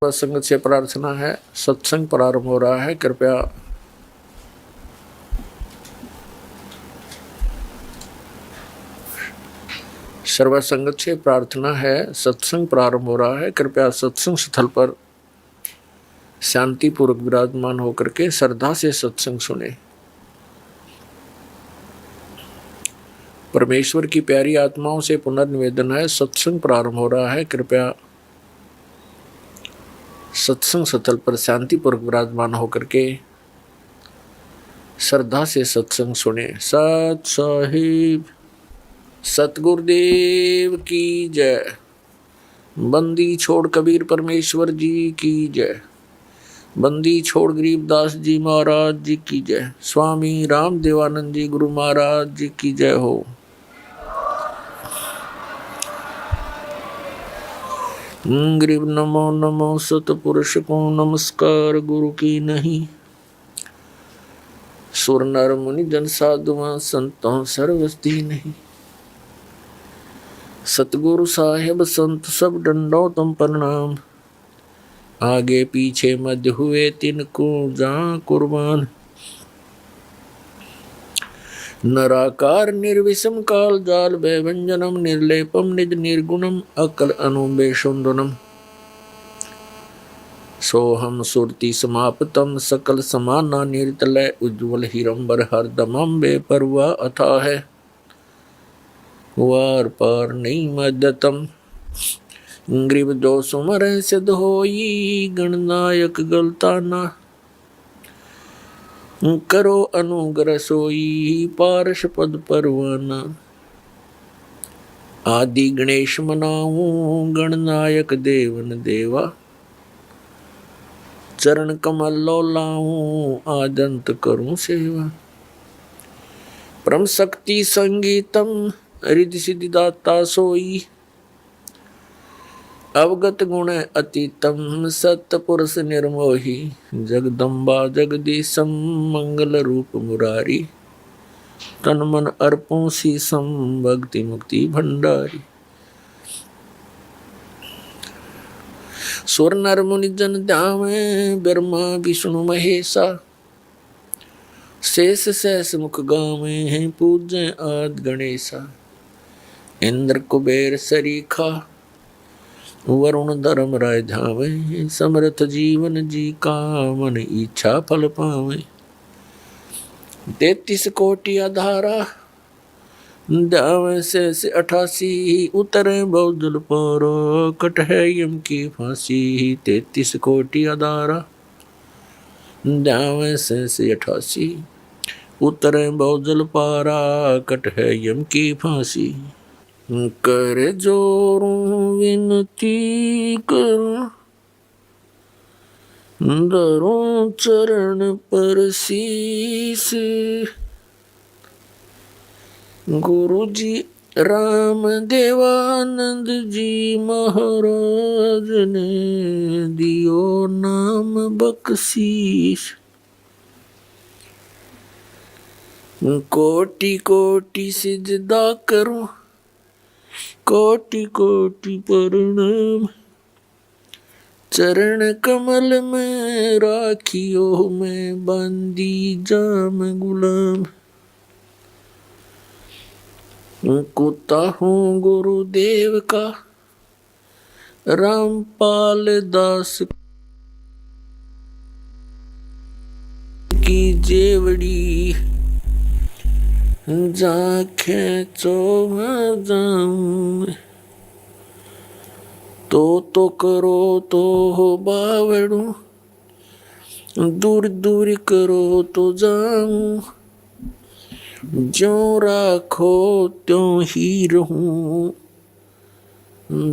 संगत से प्रार्थना है। सत्संग प्रारंभ हो रहा है, कृपया सर्व संगत से प्रार्थना है। सत्संग प्रारंभ हो रहा है, कृपया सत्संग स्थल पर शांतिपूर्वक विराजमान होकर के श्रद्धा से सत्संग सुने। परमेश्वर की प्यारी आत्माओं से पुनर्निवेदन है, सत्संग प्रारंभ हो रहा है, कृपया सत्संग स्थल पर शांतिपूर्वक विराजमान होकर के श्रद्धा से सत्संग सुने। सत साहिब सतगुरुदेव की जय। बंदी छोड़ कबीर परमेश्वर जी की जय। बंदी छोड़ गरीबदास जी महाराज जी की जय। स्वामी राम देवानंद जी गुरु महाराज जी की जय हो। गरीब नमो नमो सतपुरुष को नमस्कार गुरु की नहीं। सुर नर मुनि जन साधुआ संतों सर्वस्ती नहीं। सतगुरु साहेब संत सब डंडो तुम प्रणाम। आगे पीछे मध्य हुए तिनको जा कुर्बान। नराकार निर्विषम काल जाल भयभंजनम निर्लेपम निज निर्गुणम अकल अनुबे सुंदनम। सोहम सुरति समाप्तम सकल समाना निर्तलय उज्ज्वल हिरंबर हरदमम बेपरवा अथा है वार पार नहीं मदतम। ग्रीब जो सुमर सिद्ध होई गणनायक गलताना। करो अनुग्रह सोई पारश पद परवाना। आदि गणेश मनाऊं गणनायक देवन देवा। चरण कमल लो लाऊं आदंत करूं सेवा। परम शक्ति संगीतम रिद्धि सिद्धि दाता सोई। अवगत गुण अतीतम सत्पुरुष निर्मोही। जगदम्बा जगदीशम मंगल रूप मुरारी। तन मन अर्पों शीसम भक्ति मुक्ति भंडारी। सुर नर मुनि जन ध्यावे ब्रह्मा विष्णु महेशा। शेष सहस मुख गावे हैं पूज्य आदि गणेशा। इंद्र कुबेर सरीखा वरुण धर्म राय धावे। समर्थ जीवन जी का मन इच्छा फल पावे। 33 कोटि आधारा दावे से 88 उतरे बहुजल पारा। कट है यम की फांसी 33 कोटि आधारा दावे से 88 उतरे बहुजल पारा। कट है यम की फांसी। कर जोरूं विनती करूं धरूं चरण पर शीस। गुरु जी राम देवानंद जी महाराज ने दियो नाम बख्शीश। कोटि कोटि सिजदा करूं कोटि कोटि प्रणाम। चरण कमल में राखियो मैं बंदी जाम गुलाम। कुत्ता हूँ गुरुदेव का रामपाल दास की जेवड़ी। जा खेचो जाऊं तो करो तो हो बावड़ू। दूर दूर करो तो जाऊं। ज्यों राखो त्यों ही रहूं।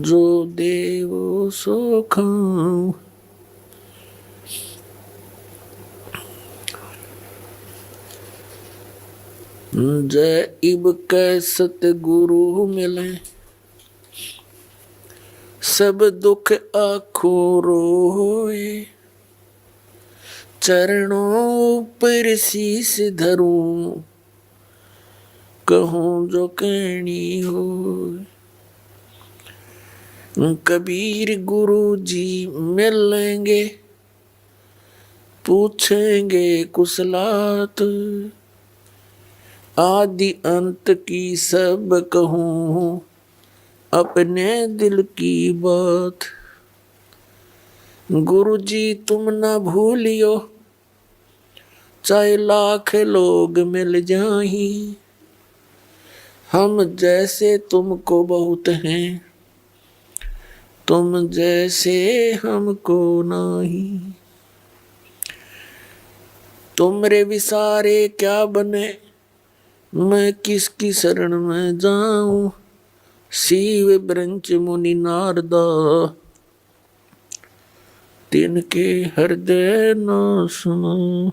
जो देवो सो खाऊं। जय इब कै सतगुरु मिले। सब दुख आखो रोए। चरणों पर शीस धरूं कहूँ जो कहनी हो। कबीर गुरु जी मिलेंगे, पूछेंगे कुशलात, आदि अंत की सब कहूँ, अपने दिल की बात। गुरु जी तुम न भूलियो, चाहे लाख लोग मिल जाही, हम जैसे तुमको बहुत हैं, तुम जैसे हमको नाही। तुमरे विसारे क्या बने, मैं किसकी शरण में जाऊं, शिव ब्रंच मुनि नारदा, तिनके हृदय न सुनो।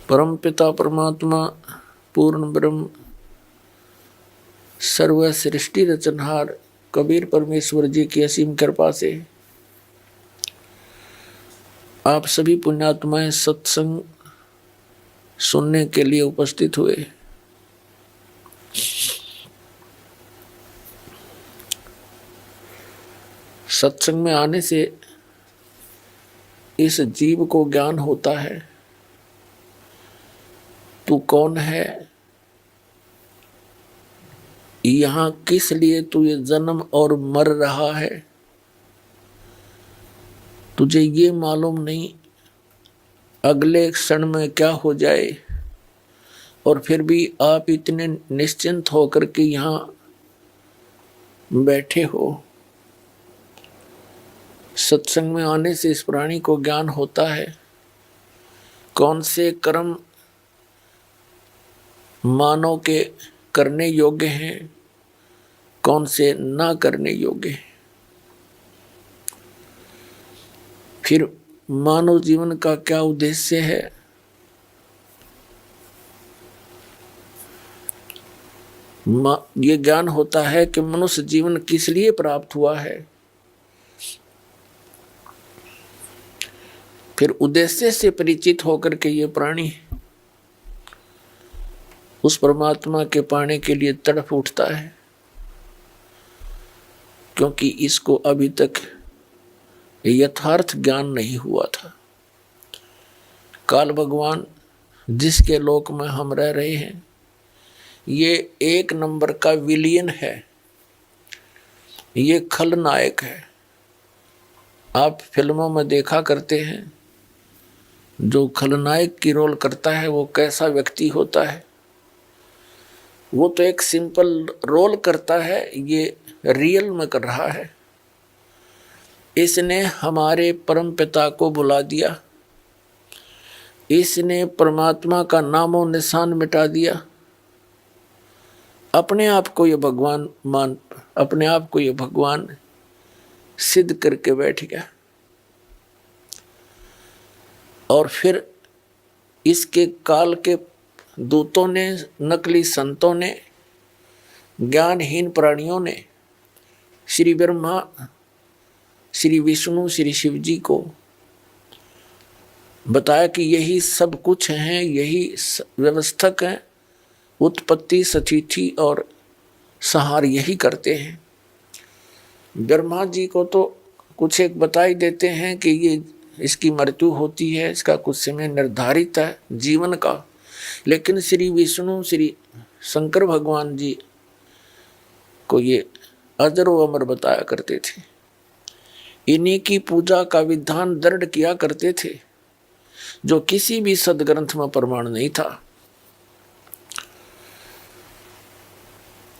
परम पिता परमात्मा पूर्ण ब्रह्म सर्व सृष्टि रचनहार कबीर परमेश्वर जी की असीम कृपा से आप सभी पुण्यात्माएं सत्संग सुनने के लिए उपस्थित हुए। सत्संग में आने से इस जीव को ज्ञान होता है, तू कौन है, यहाँ किस लिए तू ये जन्म और मर रहा है, तुझे ये मालूम नहीं अगले क्षण में क्या हो जाए, और फिर भी आप इतने निश्चिंत होकर के यहाँ बैठे हो। सत्संग में आने से इस प्राणी को ज्ञान होता है कौन से कर्म मानव के करने योग्य हैं, कौन से ना करने योग्य हैं। फिर मानव जीवन का क्या उद्देश्य है, ये ज्ञान होता है कि मनुष्य जीवन किस लिए प्राप्त हुआ है। फिर उद्देश्य से परिचित होकर के ये प्राणी उस परमात्मा के पाने के लिए तड़प उठता है, क्योंकि इसको अभी तक यथार्थ ज्ञान नहीं हुआ था। काल भगवान जिसके लोक में हम रह रहे हैं, ये एक नंबर का विलियन है, ये खलनायक है। आप फिल्मों में देखा करते हैं जो खलनायक की रोल करता है वो कैसा व्यक्ति होता है। वो तो एक सिंपल रोल करता है, ये रियल में कर रहा है। इसने हमारे परम पिता को बुला दिया, इसने परमात्मा का नामो निशान मिटा दिया, अपने आप को ये भगवान सिद्ध करके बैठ गया। और फिर इसके काल के दूतों ने, नकली संतों ने, ज्ञानहीन प्राणियों ने श्री ब्रह्मा, श्री विष्णु, श्री शिव जी को बताया कि यही सब कुछ हैं, यही व्यवस्थक हैं, उत्पत्ति, स्थिति और संहार यही करते हैं। ब्रह्मा जी को तो कुछ एक बता ही देते हैं कि ये इसकी मृत्यु होती है, इसका कुछ समय निर्धारित है जीवन का, लेकिन श्री विष्णु, श्री शंकर भगवान जी को ये अजर व अमर बताया करते थे। इन्हीं की पूजा का विधान दृढ़ किया करते थे, जो किसी भी सदग्रंथ में प्रमाण नहीं था।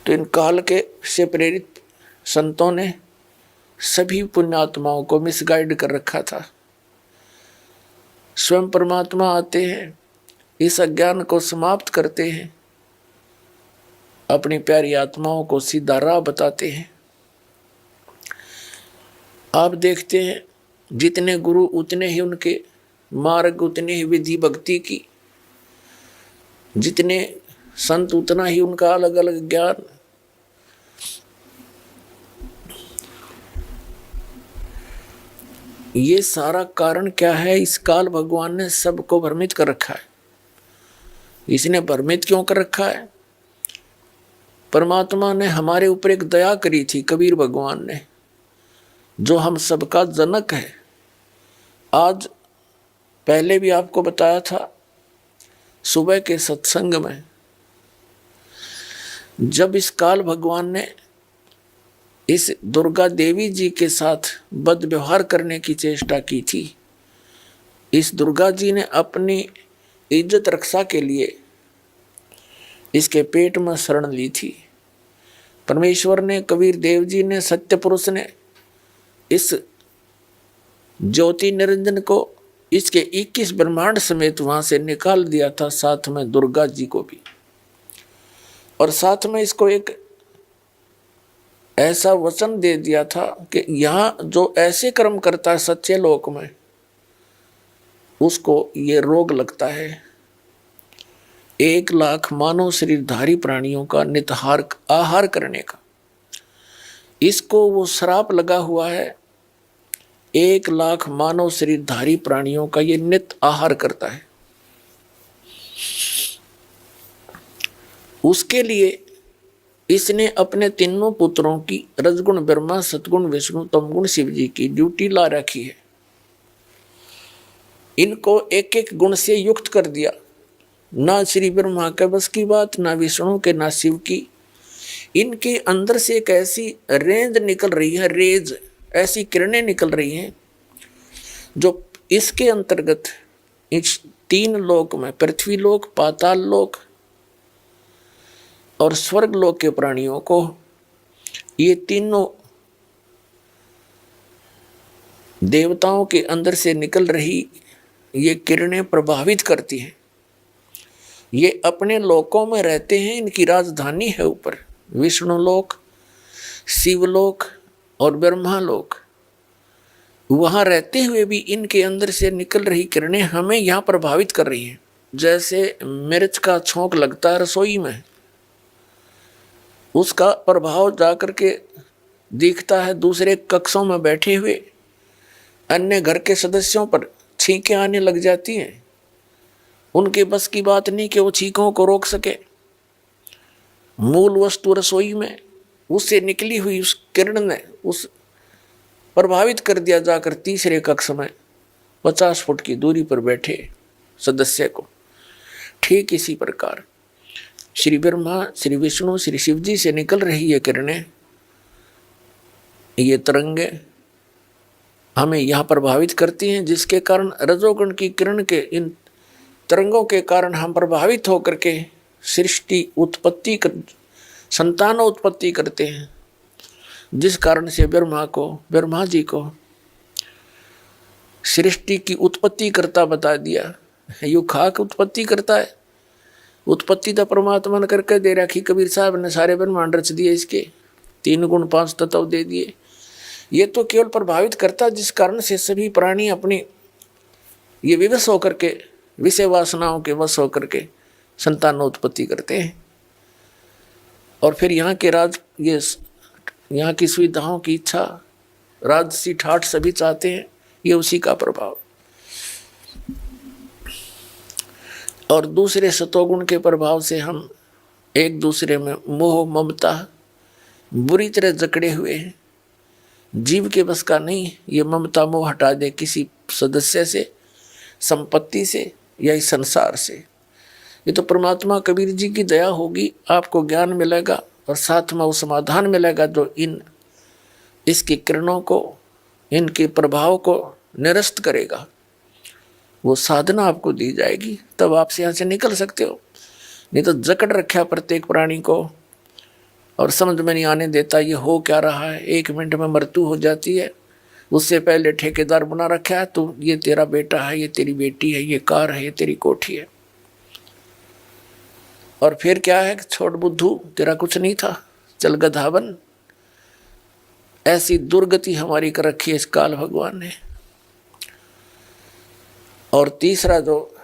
तो इन काल के से प्रेरित संतों ने सभी पुण्यात्माओं को मिसगाइड कर रखा था। स्वयं परमात्मा आते हैं, इस अज्ञान को समाप्त करते हैं, अपनी प्यारी आत्माओं को सीधा राह बताते हैं। आप देखते हैं जितने गुरु उतने ही उनके मार्ग, उतने ही विधि भक्ति की, जितने संत उतना ही उनका अलग अलग ज्ञान। ये सारा कारण क्या है? इस काल भगवान ने सबको भ्रमित कर रखा है। इसने भ्रमित क्यों कर रखा है? परमात्मा ने हमारे ऊपर एक दया करी थी, कबीर भगवान ने, जो हम सबका जनक है। आज पहले भी आपको बताया था सुबह के सत्संग में, जब इस काल भगवान ने इस दुर्गा देवी जी के साथ बद व्यवहार करने की चेष्टा की थी, इस दुर्गा जी ने अपनी इज्जत रक्षा के लिए इसके पेट में शरण ली थी। परमेश्वर ने, कबीर देव जी ने, सत्य पुरुष ने इस ज्योति निरंजन को इसके 21 ब्रह्मांड समेत वहां से निकाल दिया था, साथ में दुर्गा जी को भी, और साथ में इसको एक ऐसा वचन दे दिया था कि यहां जो ऐसे कर्म करता है सच्चे लोक में, उसको ये रोग लगता है। 1 लाख मानव शरीरधारी प्राणियों का नितहार आहार करने का, इसको वो श्राप लगा हुआ है। 1 लाख मानव शरीरधारी प्राणियों का ये नित आहार करता है। उसके लिए इसने अपने तीनों पुत्रों की, रजगुण ब्रह्मा, सतगुण विष्णु, तमगुण शिव जी की ड्यूटी ला रखी है। इनको एक एक गुण से युक्त कर दिया। ना श्री ब्रह्मा के बस की बात, ना विष्णु के, ना शिव की। इनके अंदर से एक ऐसी रेंज निकल रही है, रेज, ऐसी किरणें निकल रही हैं जो इसके अंतर्गत इस 3 लोक में, पृथ्वी लोक, पाताल लोक और स्वर्ग लोक के प्राणियों को, ये तीनों देवताओं के अंदर से निकल रही ये किरणें प्रभावित करती हैं। ये अपने लोकों में रहते हैं, इनकी राजधानी है ऊपर विष्णु लोक, शिवलोक और ब्रह्मा लोक। वहां रहते हुए भी इनके अंदर से निकल रही किरणें हमें यहाँ प्रभावित कर रही हैं। जैसे मिर्च का छोंक लगता है रसोई में, उसका प्रभाव जाकर के दिखता है दूसरे कक्षों में बैठे हुए अन्य घर के सदस्यों पर। छींकें आने लग जाती हैं, उनके बस की बात नहीं कि वो छींकों को रोक सके। मूल वस्तु रसोई में, उससे निकली हुई उस किरण ने उस प्रभावित कर दिया जाकर तीसरे कक्ष में 50 फुट की दूरी पर बैठे सदस्य को। ठीक इसी प्रकार श्री ब्रह्मा, श्री विष्णु, श्री शिव जी से निकल रही ये किरणें, ये तरंगे हमें यहाँ प्रभावित करती हैं, जिसके कारण रजोगुण की किरण के इन तरंगों के कारण हम प्रभावित होकर के सृष्टि उत्पत्ति संतान उत्पत्ति करते हैं। जिस कारण से ब्रह्मा जी को सृष्टि की उत्पत्ति करता बता दिया। यू खाक उत्पत्ति करता है, उत्पत्ति तो परमात्मा ने करके दे रखी। कबीर साहब ने सारे ब्रह्मांड रच दिए, इसके 3 गुण 5 तत्व दे दिए। ये तो केवल प्रभावित करता, जिस कारण से सभी प्राणी अपनी ये विवश होकर के, विषय वासनाओं के वश होकर के संतानोत्पत्ति करते हैं। और फिर यहाँ के यहाँ की सुविधाओं की इच्छा, राजसी ठाठ सभी चाहते हैं, ये उसी का प्रभाव। और दूसरे सतोगुण के प्रभाव से हम एक दूसरे में मोह ममता बुरी तरह जकड़े हुए हैं। जीव के बस का नहीं ये ममता मोह हटा दे किसी सदस्य से, संपत्ति से या इस संसार से। ये तो परमात्मा कबीर जी की दया होगी, आपको ज्ञान मिलेगा और साथ में वो समाधान मिलेगा जो इसकी किरणों को, इनके प्रभाव को निरस्त करेगा। वो साधना आपको दी जाएगी, तब आप यहाँ से निकल सकते हो। नहीं तो जकड़ रखा प्रत्येक प्राणी को और समझ में नहीं आने देता ये हो क्या रहा है। 1 मिनट में मृत्यु हो जाती है, उससे पहले ठेकेदार बना रखा है, तो ये तेरा बेटा है, ये तेरी बेटी है, ये कार है, ये तेरी कोठी है। और फिर क्या है, छोड़ बुद्धू, तेरा कुछ नहीं था, चल गधा बन। ऐसी दुर्गति हमारी कर रखी है इस काल भगवान ने। और तीसरा जो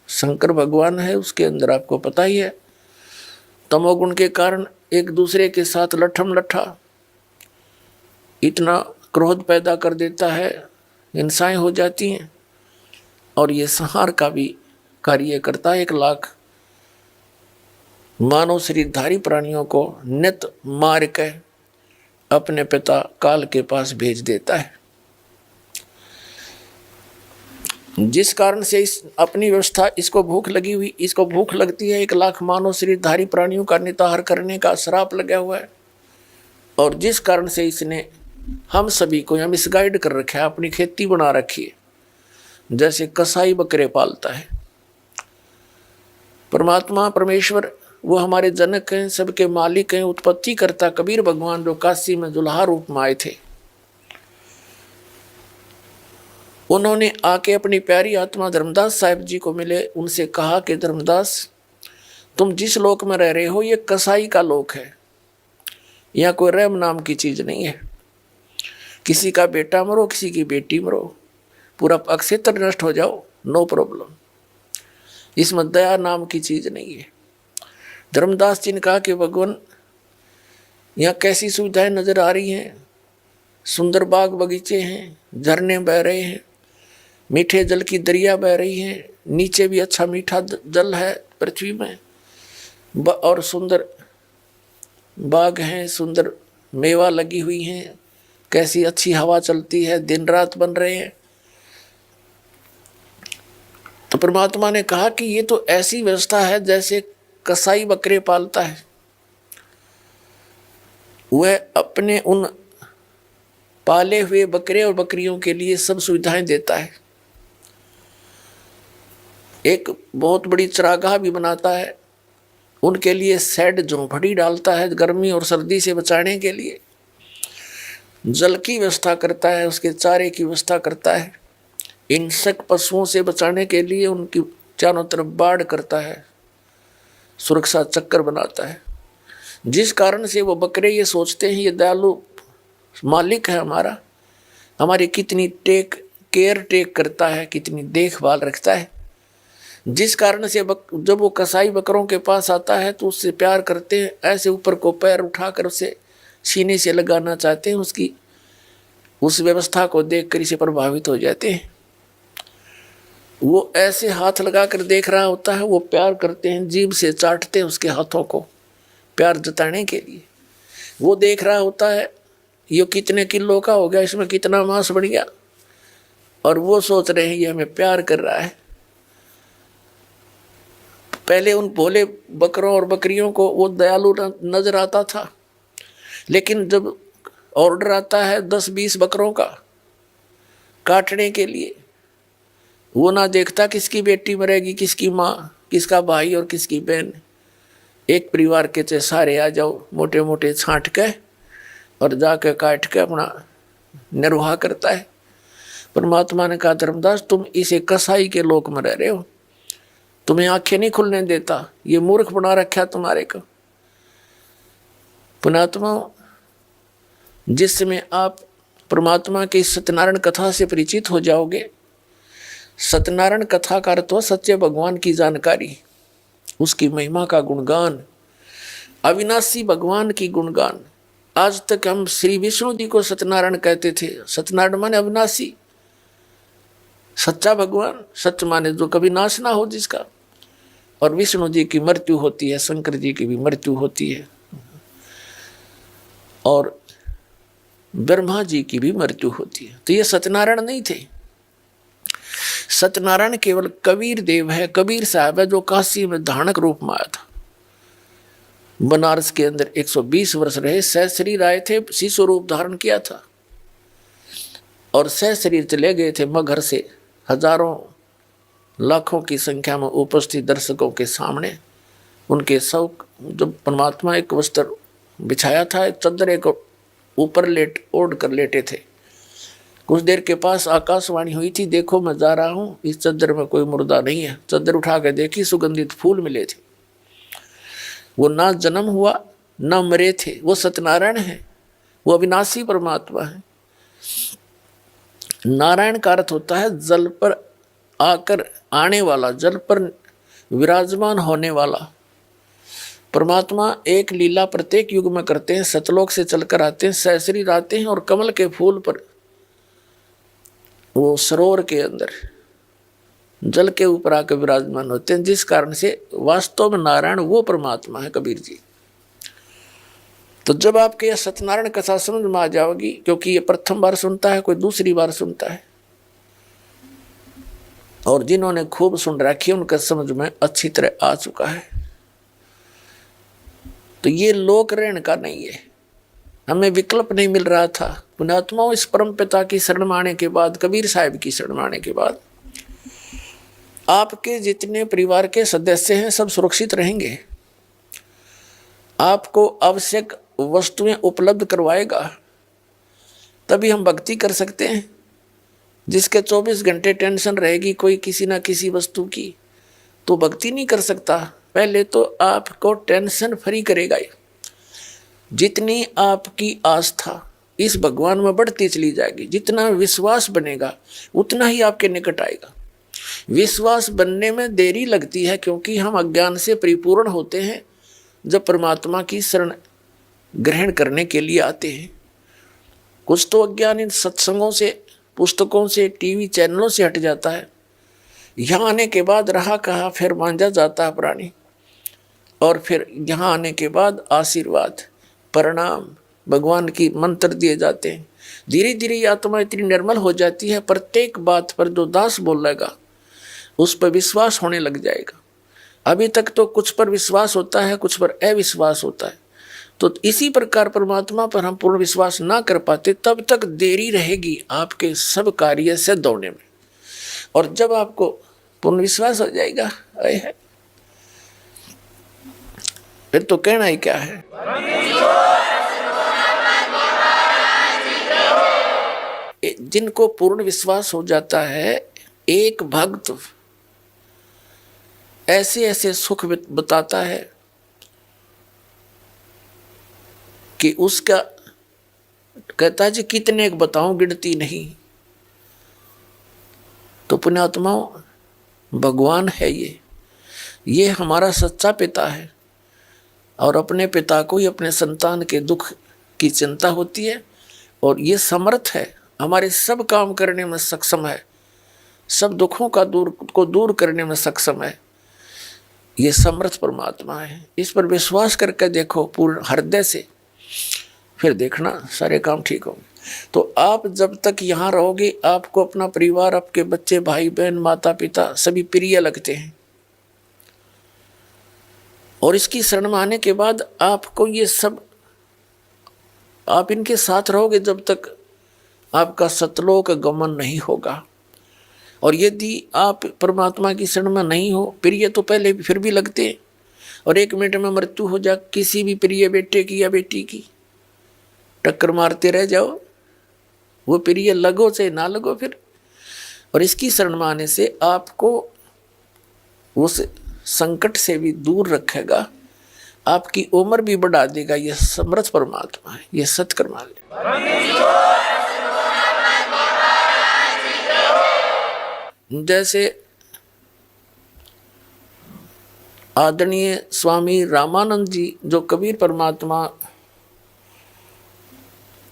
शंकर भगवान है, उसके अंदर आपको पता ही है, तमोगुण के कारण एक दूसरे के साथ लठम लठा इतना क्रोध पैदा कर देता है, हिंसाएं हो जाती हैं। और ये संहार का भी कार्य करता है। 1 लाख मानव शरीरधारी प्राणियों को नित मार के अपने पिता काल के पास भेज देता है, जिस कारण से इस अपनी व्यवस्था, इसको भूख लगी हुई, इसको भूख लगती है, 1 लाख मानव शरीरधारी प्राणियों का निताहार करने का श्राप लगा हुआ है, और जिस कारण से इसने हम सभी को यहाँ मिसगाइड कर रखा है, अपनी खेती बना रखी है, जैसे कसाई बकरे पालता है। परमात्मा परमेश्वर वो हमारे जनक हैं, सबके मालिक हैं, उत्पत्ति करता कबीर भगवान जो काशी में दुल्हा रूप में आए थे, उन्होंने आके अपनी प्यारी आत्मा धर्मदास साहिब जी को मिले, उनसे कहा कि धर्मदास, तुम जिस लोक में रह रहे हो ये कसाई का लोक है, यहाँ कोई रहम नाम की चीज नहीं है। किसी का बेटा मरो, किसी की बेटी मरो, पूरा अक्षेत्र नष्ट हो जाओ, नो प्रॉब्लम, इसमें दया नाम की चीज नहीं है। धर्मदास जी ने कहा कि भगवान यहाँ कैसी सुविधाएं नजर आ रही हैं, सुंदर बाग बगीचे हैं, झरने बह रहे हैं, मीठे जल की दरिया बह रही हैं, नीचे भी अच्छा मीठा जल है पृथ्वी में, और सुंदर बाग हैं, सुंदर मेवा लगी हुई हैं, कैसी अच्छी हवा चलती है, दिन रात बन रहे हैं। तो परमात्मा ने कहा कि ये तो ऐसी व्यवस्था है जैसे कसाई बकरे पालता है, वह अपने उन पाले हुए बकरे और बकरियों के लिए सब सुविधाएं देता है। एक बहुत बड़ी चरागाह भी बनाता है, उनके लिए शेड झोंपड़ी डालता है गर्मी और सर्दी से बचाने के लिए, जल की व्यवस्था करता है, उसके चारे की व्यवस्था करता है, हिंसक पशुओं से बचाने के लिए उनकी चारों तरफ बाड़ करता है, सुरक्षा चक्कर बनाता है, जिस कारण से वो बकरे ये सोचते हैं ये दयालु मालिक है हमारा, हमारी कितनी केयर टेक करता है, कितनी देखभाल रखता है, जिस कारण से जब वो कसाई बकरों के पास आता है तो उससे प्यार करते हैं, ऐसे ऊपर को पैर उठाकर उसे सीने से लगाना चाहते हैं, उसकी उस व्यवस्था को देखकर इसे प्रभावित हो जाते हैं। वो ऐसे हाथ लगाकर देख रहा होता है, वो प्यार करते हैं, जीभ से चाटते हैं उसके हाथों को प्यार जताने के लिए। वो देख रहा होता है ये कितने किलो का हो गया, इसमें कितना मांस बढ़ गया, और वो सोच रहे हैं ये हमें प्यार कर रहा है। पहले उन भोले बकरों और बकरियों को वो दयालु नजर आता था, लेकिन जब ऑर्डर आता है 10-20 बकरों का काटने के लिए, वो ना देखता किसकी बेटी मरेगी, किसकी माँ, किसका भाई और किसकी बहन, एक परिवार के चाहे सारे आ जाओ, मोटे मोटे छांट के और जाकर काट के अपना निर्वाह करता है। परमात्मा ने कहा धर्मदास तुम इसे कसाई के लोक में रह रहे हो, तुम्हें आंखें नहीं खुलने देता, ये मूर्ख बना रखा तुम्हारे को। पुणात्मा, जिस समय आप परमात्मा की सत्यनारायण कथा से परिचित हो जाओगे, सत्यनारायण कथा का अर्थ सच्चे भगवान की जानकारी, उसकी महिमा का गुणगान, अविनाशी भगवान की गुणगान। आज तक हम श्री विष्णु जी को सत्यनारायण कहते थे, सत्यनारायण माने अविनाशी, सच्चा भगवान, सत्य माने जो कभी नाश ना हो जिसका, और विष्णु जी की मृत्यु होती है, शंकर जी की भी मृत्यु होती है, और ब्रह्मा जी की भी मृत्यु होती है। तो ये सत्यनारायण नहीं थे, सत्यनारायण केवल कबीर देव है, कबीर साहब है, जो काशी में धानक रूप में आया था। बनारस के अंदर 120 वर्ष रहे, सहशरीर आए थे, शिशु रूप धारण किया था, और सहशरीर चले गए थे मगहर से हजारों लाखों की संख्या में उपस्थित दर्शकों के सामने। उनके सब जब परमात्मा एक वस्त्र बिछाया था, एक चद्दर एक ऊपर ओढ़ कर लेटे थे। कुछ देर के पास आकाशवाणी हुई थी, देखो मैं जा रहा हूँ, इस चद्दर में कोई मुर्दा नहीं है। चद्दर उठा के देखी, सुगंधित फूल मिले थे। वो ना जन्म हुआ ना मरे थे, वो सत्यनारायण है, वो अविनाशी परमात्मा है। नारायण का अर्थ होता है जल पर आकर आने वाला, जल पर विराजमान होने वाला। परमात्मा एक लीला प्रत्येक युग में करते हैं, सतलोक से चलकर आते हैं, सहशरीर आते हैं, और कमल के फूल पर वो सरोवर के अंदर जल के ऊपर आकर विराजमान होते हैं, जिस कारण से वास्तव में नारायण वो परमात्मा है कबीर जी। तो जब आपके यह सत्यनारायण कथा समझ में आ जाओगी, क्योंकि ये प्रथम बार सुनता है, कोई दूसरी बार सुनता है, और जिन्होंने खूब सुन रखी उनका समझ में अच्छी तरह आ चुका है। तो ये लोक ऋण का नहीं है, हमें विकल्प नहीं मिल रहा था। पुण्यात्माओं, इस परम पिता की शरण में आने के बाद, कबीर साहिब की शरण में आने के बाद, आपके जितने परिवार के सदस्य हैं सब सुरक्षित रहेंगे। आपको आवश्यक वस्तुएं उपलब्ध करवाएगा, तभी हम भक्ति कर सकते हैं। जिसके 24 घंटे टेंशन रहेगी कोई किसी ना किसी वस्तु की, तो भक्ति नहीं कर सकता। पहले तो आपको टेंशन फ्री करेगा। जितनी आपकी आस्था इस भगवान में बढ़ती चली जाएगी, जितना विश्वास बनेगा उतना ही आपके निकट आएगा। विश्वास बनने में देरी लगती है, क्योंकि हम अज्ञान से परिपूर्ण होते हैं जब परमात्मा की शरण ग्रहण करने के लिए आते हैं। कुछ तो अज्ञान इन सत्संगों से, पुस्तकों से, टीवी चैनलों से हट जाता है। यहाँ आने के बाद रहा कहा फिर मांझा जाता है प्राणी, और फिर यहाँ आने के बाद आशीर्वाद, प्रणाम, भगवान की मंत्र दिए जाते हैं। धीरे धीरे आत्मा इतनी निर्मल हो जाती है, प्रत्येक बात पर जो दास बोलेगा उस पर विश्वास होने लग जाएगा। अभी तक तो कुछ पर विश्वास होता है, कुछ पर अविश्वास होता है। तो इसी प्रकार परमात्मा पर हम पूर्ण विश्वास ना कर पाते, तब तक देरी रहेगी आपके सब कार्य से दौड़ने में। और जब आपको पूर्ण विश्वास हो जाएगा, फिर तो कहना ही क्या है। जिनको पूर्ण विश्वास हो जाता है, एक भक्त ऐसे ऐसे सुख बताता है कि उसका कहता है जी कितने बताऊं, गिनती नहीं। तो पुण्यात्माओं, भगवान है ये हमारा सच्चा पिता है, और अपने पिता को ही अपने संतान के दुख की चिंता होती है, और ये समर्थ है, हमारे सब काम करने में सक्षम है, सब दुखों का दूर करने में सक्षम है। ये समर्थ परमात्मा है। इस पर विश्वास करके देखो पूर्ण हृदय से, फिर देखना सारे काम ठीक होंगे। तो आप जब तक यहाँ रहोगे, आपको अपना परिवार, आपके बच्चे, भाई बहन, माता पिता सभी प्रिय लगते हैं। और इसकी शरण में आने के बाद आपको ये सब, आप इनके साथ रहोगे जब तक आपका सतलोक गमन नहीं होगा। और यदि आप परमात्मा की शरण में नहीं हो, प्रिय तो पहले फिर भी लगते, और एक मिनट में मृत्यु हो जा किसी भी प्रिय बेटे की या बेटी की, टक्कर मारते रह जाओ, वो प्रिय लगो से ना लगो फिर। और इसकी शरण में आने से आपको उस संकट से भी दूर रखेगा, आपकी उम्र भी बढ़ा देगा। यह समर्थ परमात्मा है, यह सत्कर्मालय। जैसे आदरणीय स्वामी रामानंद जी, जो कबीर परमात्मा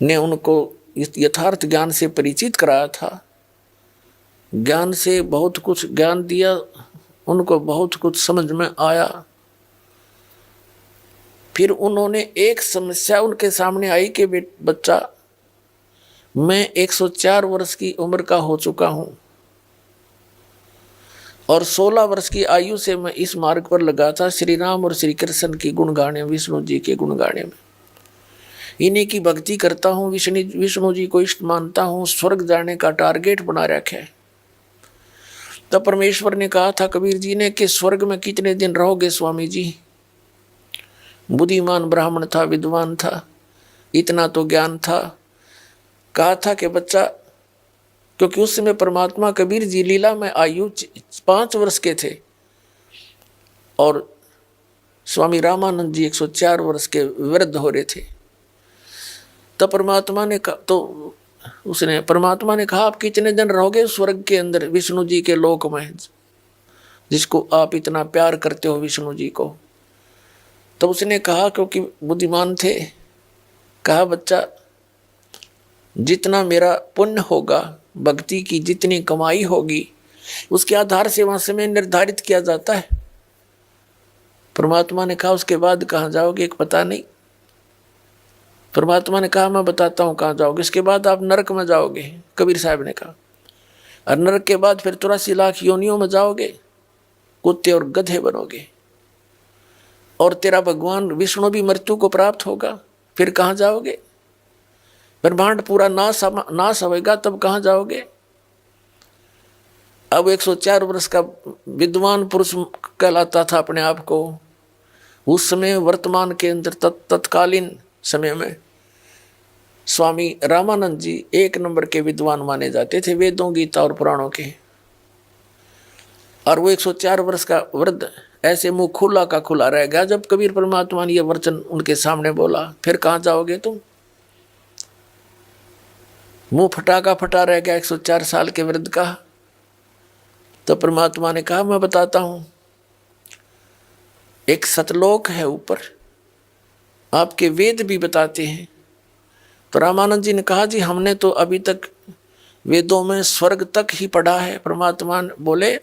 ने उनको यथार्थ ज्ञान से परिचित कराया था, ज्ञान से बहुत कुछ ज्ञान दिया, उनको बहुत कुछ समझ में आया। फिर उन्होंने एक समस्या उनके सामने आई कि बच्चा, मैं 104 वर्ष की उम्र का हो चुका हूँ, और 16 वर्ष की आयु से मैं इस मार्ग पर लगा था, श्री राम और श्री कृष्ण की गुण गाने, विष्णु जी के गुण गाने में। इन्हीं की भक्ति करता हूँ, विष्णु जी को इष्ट मानता हूँ, स्वर्ग जाने का टारगेट बना रखा है। तब परमेश्वर ने कहा था कबीर जी ने कि स्वर्ग में कितने दिन रहोगे स्वामी जी। बुद्धिमान ब्राह्मण था, विद्वान था, इतना तो ज्ञान था। कहा था कि बच्चा, क्योंकि उस समय परमात्मा कबीर जी लीला में आयु 5 वर्ष के थे, और स्वामी रामानंद जी 104 वर्ष के वृद्ध हो रहे थे। तब परमात्मा ने कहा आप कितने दिन रहोगे स्वर्ग के अंदर, विष्णु जी के लोक में, जिसको आप इतना प्यार करते हो, विष्णु जी को। तब उसने कहा, क्योंकि बुद्धिमान थे, कहा बच्चा, जितना मेरा पुण्य होगा, भक्ति की जितनी कमाई होगी, उसके आधार से वहां समय निर्धारित किया जाता है। परमात्मा ने कहा उसके बाद कहाँ जाओगे एक पता नहीं। परमात्मा ने कहा मैं बताता हूँ कहाँ जाओगे, इसके बाद आप नरक में जाओगे, कबीर साहब ने कहा। और नरक के बाद फिर 84 लाख योनियों में जाओगे, कुत्ते और गधे बनोगे, और तेरा भगवान विष्णु भी मृत्यु को प्राप्त होगा। फिर कहाँ जाओगे? ब्रह्मांड पूरा नाश होगा, तब कहाँ जाओगे? अब 104 वर्ष का विद्वान पुरुष कहलाता था अपने आप को। उस समय वर्तमान के अंदर तत्कालीन समय में स्वामी रामानंद जी 1 नंबर के विद्वान माने जाते थे, वेदों, गीता और पुराणों के। और वो 104 वर्ष का वृद्ध ऐसे मुंह खुला का खुला रह गया जब कबीर परमात्मा ने यह वचन उनके सामने बोला। फिर कहाँ जाओगे तुम? मुंह फटा का फटा रह गया 104 साल के वृद्ध का। तो परमात्मा ने कहा मैं बताता हूं, एक सतलोक है ऊपर, आपके वेद भी बताते हैं। तो रामानंद जी ने कहा जी हमने तो अभी तक वेदों में स्वर्ग तक ही पढ़ा है। परमात्मा बोले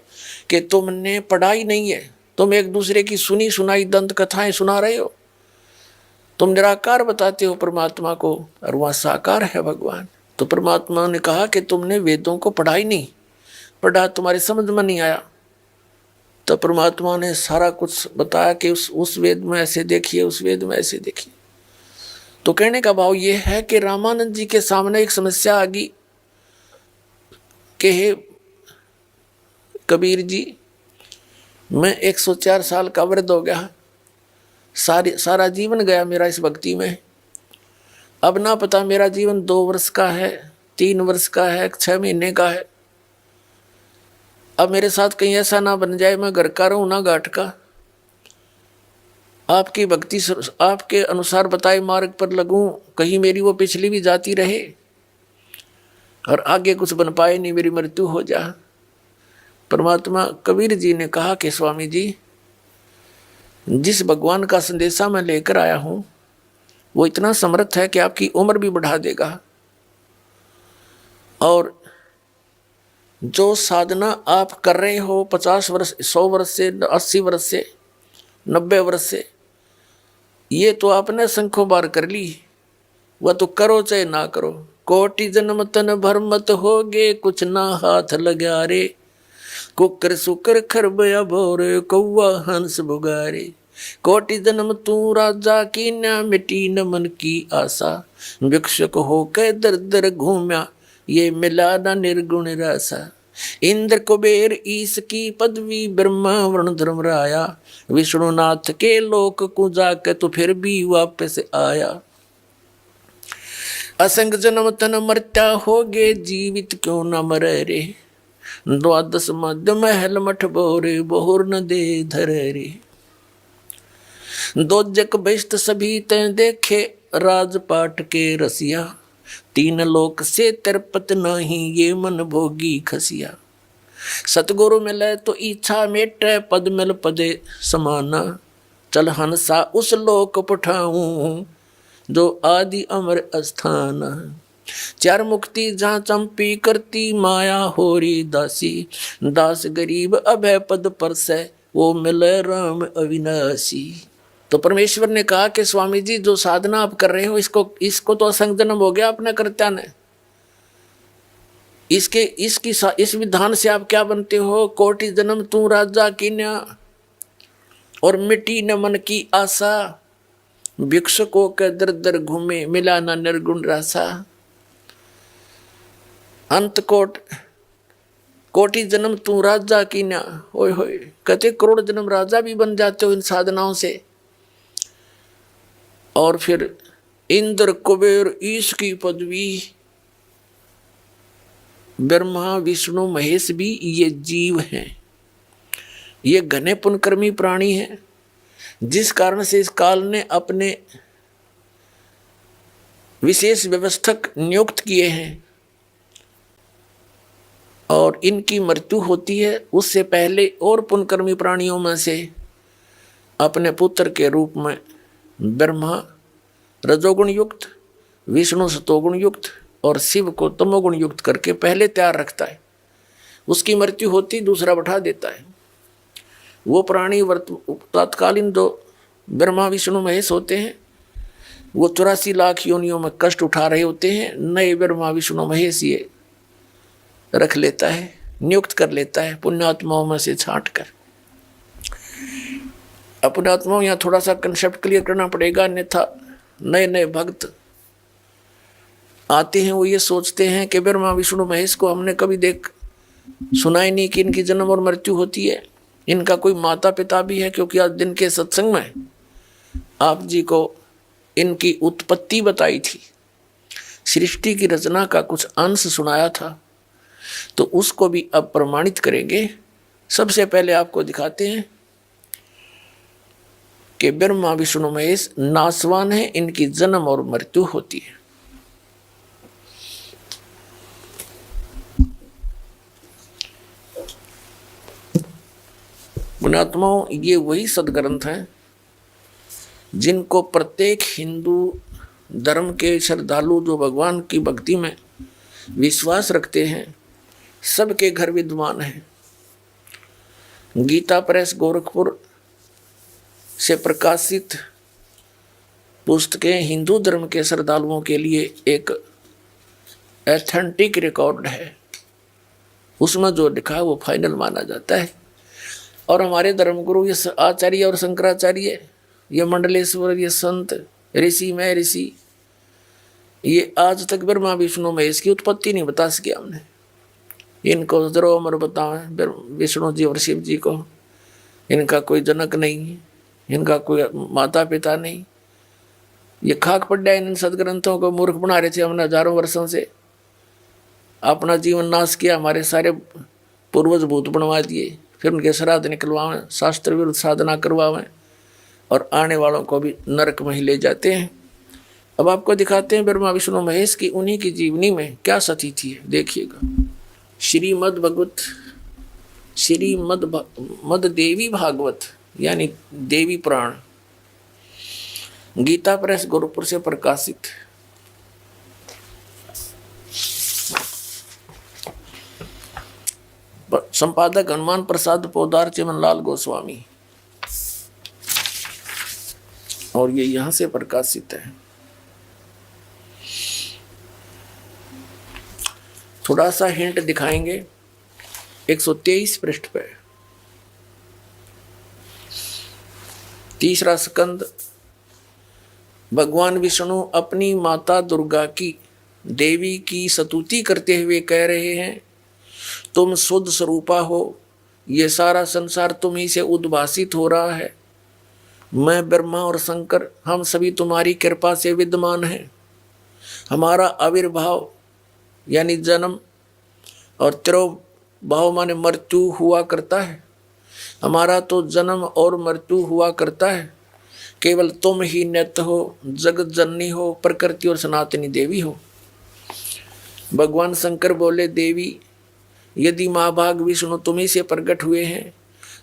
कि तुमने पढ़ा ही नहीं है, तुम एक दूसरे की सुनी सुनाई दंत कथाएं सुना रहे हो। तुम निराकार बताते हो परमात्मा को, और वहाँ साकार है भगवान। तो परमात्मा ने कहा कि तुमने वेदों को पढ़ा ही नहीं, पढ़ा तुम्हारी समझ में नहीं आया। तो परमात्मा ने सारा कुछ बताया कि उस वेद में ऐसे देखिए, उस वेद में ऐसे देखिए। तो कहने का भाव ये है कि रामानंद जी के सामने एक समस्या आ गई कि हे कबीर जी, मैं 104 साल का वृद्ध हो गया, सारा जीवन गया मेरा इस भक्ति में। अब ना पता मेरा जीवन 2 वर्ष का है, 3 वर्ष का है, 6 महीने का है। अब मेरे साथ कहीं ऐसा ना बन जाए मैं घर का रहूं ना घाट का। आपकी भक्ति आपके अनुसार बताए मार्ग पर लगूं, कहीं मेरी वो पिछली भी जाती रहे और आगे कुछ बन पाए नहीं, मेरी मृत्यु हो जा। परमात्मा कबीर जी ने कहा कि स्वामी जी, जिस भगवान का संदेशा मैं लेकर आया हूं वो इतना समर्थ है कि आपकी उम्र भी बढ़ा देगा, और जो साधना आप कर रहे हो 50 वर्ष, 100 वर्ष से, 80 वर्ष से, 90 वर्ष से, ये तो आपने संख्यों बार कर ली। वह तो करो चाहे ना करो। कोटि जन्म तन भर मत होगे, कुछ ना हाथ लगा रे। कुकर सुकर खरबया भोरे, कौवा हंस बुगारे। कोटि जन्म तू राजा की न मिटी न मन की आशा। भिक्षुक होके दर दर घूम्या, ये मिला न निर्गुण रासा। इंद्र कुबेर ईश की पदवी, ब्रह्मा वरुण धर्मराया। विष्णुनाथ के लोक को जाके तो फिर भी वापस आया। असंग जन्म तन मरत्या होगे, जीवित क्यों न मरे रे। 12 मध्य महल मठ बोरे, बहुर न दे धरे रे। 2 जग बेस्ट सभी ते देखे, राजपाट के रसिया। 3 लोक से तिरपत नहीं, ये मन भोगी खसिया। सतगुरु मिले तो इच्छा मेटे, पद मिल पदे समाना। चल हंसा उस लोक पठाऊं, जो आदि अमर स्थान। 4 मुक्ति जहाँ चंपी करती, माया होरी दासी। दास गरीब अभय पद पर से, वो मिले राम अविनाशी। तो परमेश्वर ने कहा कि स्वामी जी जो साधना आप कर रहे हो इसको तो असंग जन्म हो गया अपने कर्त्या ने। इस विधान से आप क्या बनते हो? कोटि जन्म तू राजा कीन्या, और मिटी न मन की आशा। भिक्षुकों के दर दर घूमे, मिला न निर्गुण रासा। अंत कोटि जन्म तू राजा कीन्या, ओए होए, कहते करोड़ जन्म राजा भी बन जाते हो इन साधनाओं से। और फिर इंद्र कुबेर ईश की पदवी, ब्रह्मा विष्णु महेश भी ये जीव हैं, ये घने पुण्यकर्मी प्राणी हैं, जिस कारण से इस काल ने अपने विशेष व्यवस्थक नियुक्त किए हैं। और इनकी मृत्यु होती है उससे पहले और पुण्यकर्मी प्राणियों में से अपने पुत्र के रूप में ब्रह्मा रजोगुण युक्त, विष्णु सतोगुण युक्त और शिव को तमोगुण युक्त करके पहले तैयार रखता है। उसकी मृत्यु होती दूसरा बैठा देता है। वो प्राणी तत्कालीन जो ब्रह्मा विष्णु महेश होते हैं वो 84 लाख योनियों में कष्ट उठा रहे होते हैं, नए ब्रह्मा विष्णु महेश ये रख लेता है, नियुक्त कर लेता है पुण्यात्माओं में से छांट कर। अपने आत्माओं यहाँ थोड़ा सा कंसेप्ट क्लियर करना पड़ेगा, अन्यथा नए नए भक्त आते हैं वो ये सोचते हैं कि ब्रह्मा विष्णु महेश को हमने कभी सुना ही नहीं कि इनकी जन्म और मृत्यु होती है, इनका कोई माता पिता भी है। क्योंकि आज दिन के सत्संग में आप जी को इनकी उत्पत्ति बताई थी, सृष्टि की रचना का कुछ अंश सुनाया था, तो उसको भी अब प्रमाणित करेंगे। सबसे पहले आपको दिखाते हैं कि ब्रह्मा विष्णु महेश नासवान है, इनकी जन्म और मृत्यु होती है। पुण्यात्माओं, ये वही सदग्रंथ हैं जिनको प्रत्येक हिंदू धर्म के श्रद्धालु जो भगवान की भक्ति में विश्वास रखते हैं सबके घर विद्वान हैं। गीता प्रेस गोरखपुर से प्रकाशित पुस्तकें हिंदू धर्म के श्रद्धालुओं के लिए एक एथेंटिक रिकॉर्ड है, उसमें जो लिखा है वो फाइनल माना जाता है। और हमारे धर्मगुरु ये आचार्य और शंकराचार्य, ये मंडलेश्वर, ये संत ऋषि में ऋषि, ये आज तक ब्रह्मा विष्णु महेश की उत्पत्ति नहीं बता सके हमने। इनको जरो अमर बताएं विष्णु जी और शिव जी को, इनका कोई जनक नहीं, इनका कोई माता पिता नहीं। ये खाक पड्डा इन सदग्रंथों को मूर्ख बना रहे थे हमने हजारों वर्षों से, अपना जीवन नाश किया, हमारे सारे पूर्वज भूत बनवा दिए, फिर उनके श्राद्ध निकलवाएं, शास्त्र विरुद्ध साधना करवाएं और आने वालों को भी नरक में ही ले जाते हैं। अब आपको दिखाते हैं ब्रह्मा विष्णु महेश की उन्हीं की जीवनी में क्या स्थिति है, देखिएगा। श्रीमद् भगवत श्रीमद् देवी भागवत यानी देवी पुराण, गीता प्रेस गोरखपुर से प्रकाशित। संपादक हनुमान प्रसाद पोदार चिमनलाल गोस्वामी, और ये यहां से प्रकाशित है। थोड़ा सा हिंट दिखाएंगे 123 पृष्ठ पे। तीसरा स्कंद, भगवान विष्णु अपनी माता दुर्गा की देवी की स्तुति करते हुए कह रहे हैं, तुम शुद्ध स्वरूपा हो, ये सारा संसार तुम ही से उद्भासित हो रहा है। मैं ब्रह्मा और शंकर हम सभी तुम्हारी कृपा से विद्यमान हैं। हमारा आविर्भाव यानी जन्म और तिरोभाव माने मृत्यु हुआ करता है। हमारा तो जन्म और मृत्यु हुआ करता है, केवल तुम ही नित्य हो, जगत जननी हो, प्रकृति और सनातनी देवी हो। भगवान शंकर बोले, देवी यदि महाभाग विष्णु तुम्ही से प्रकट हुए हैं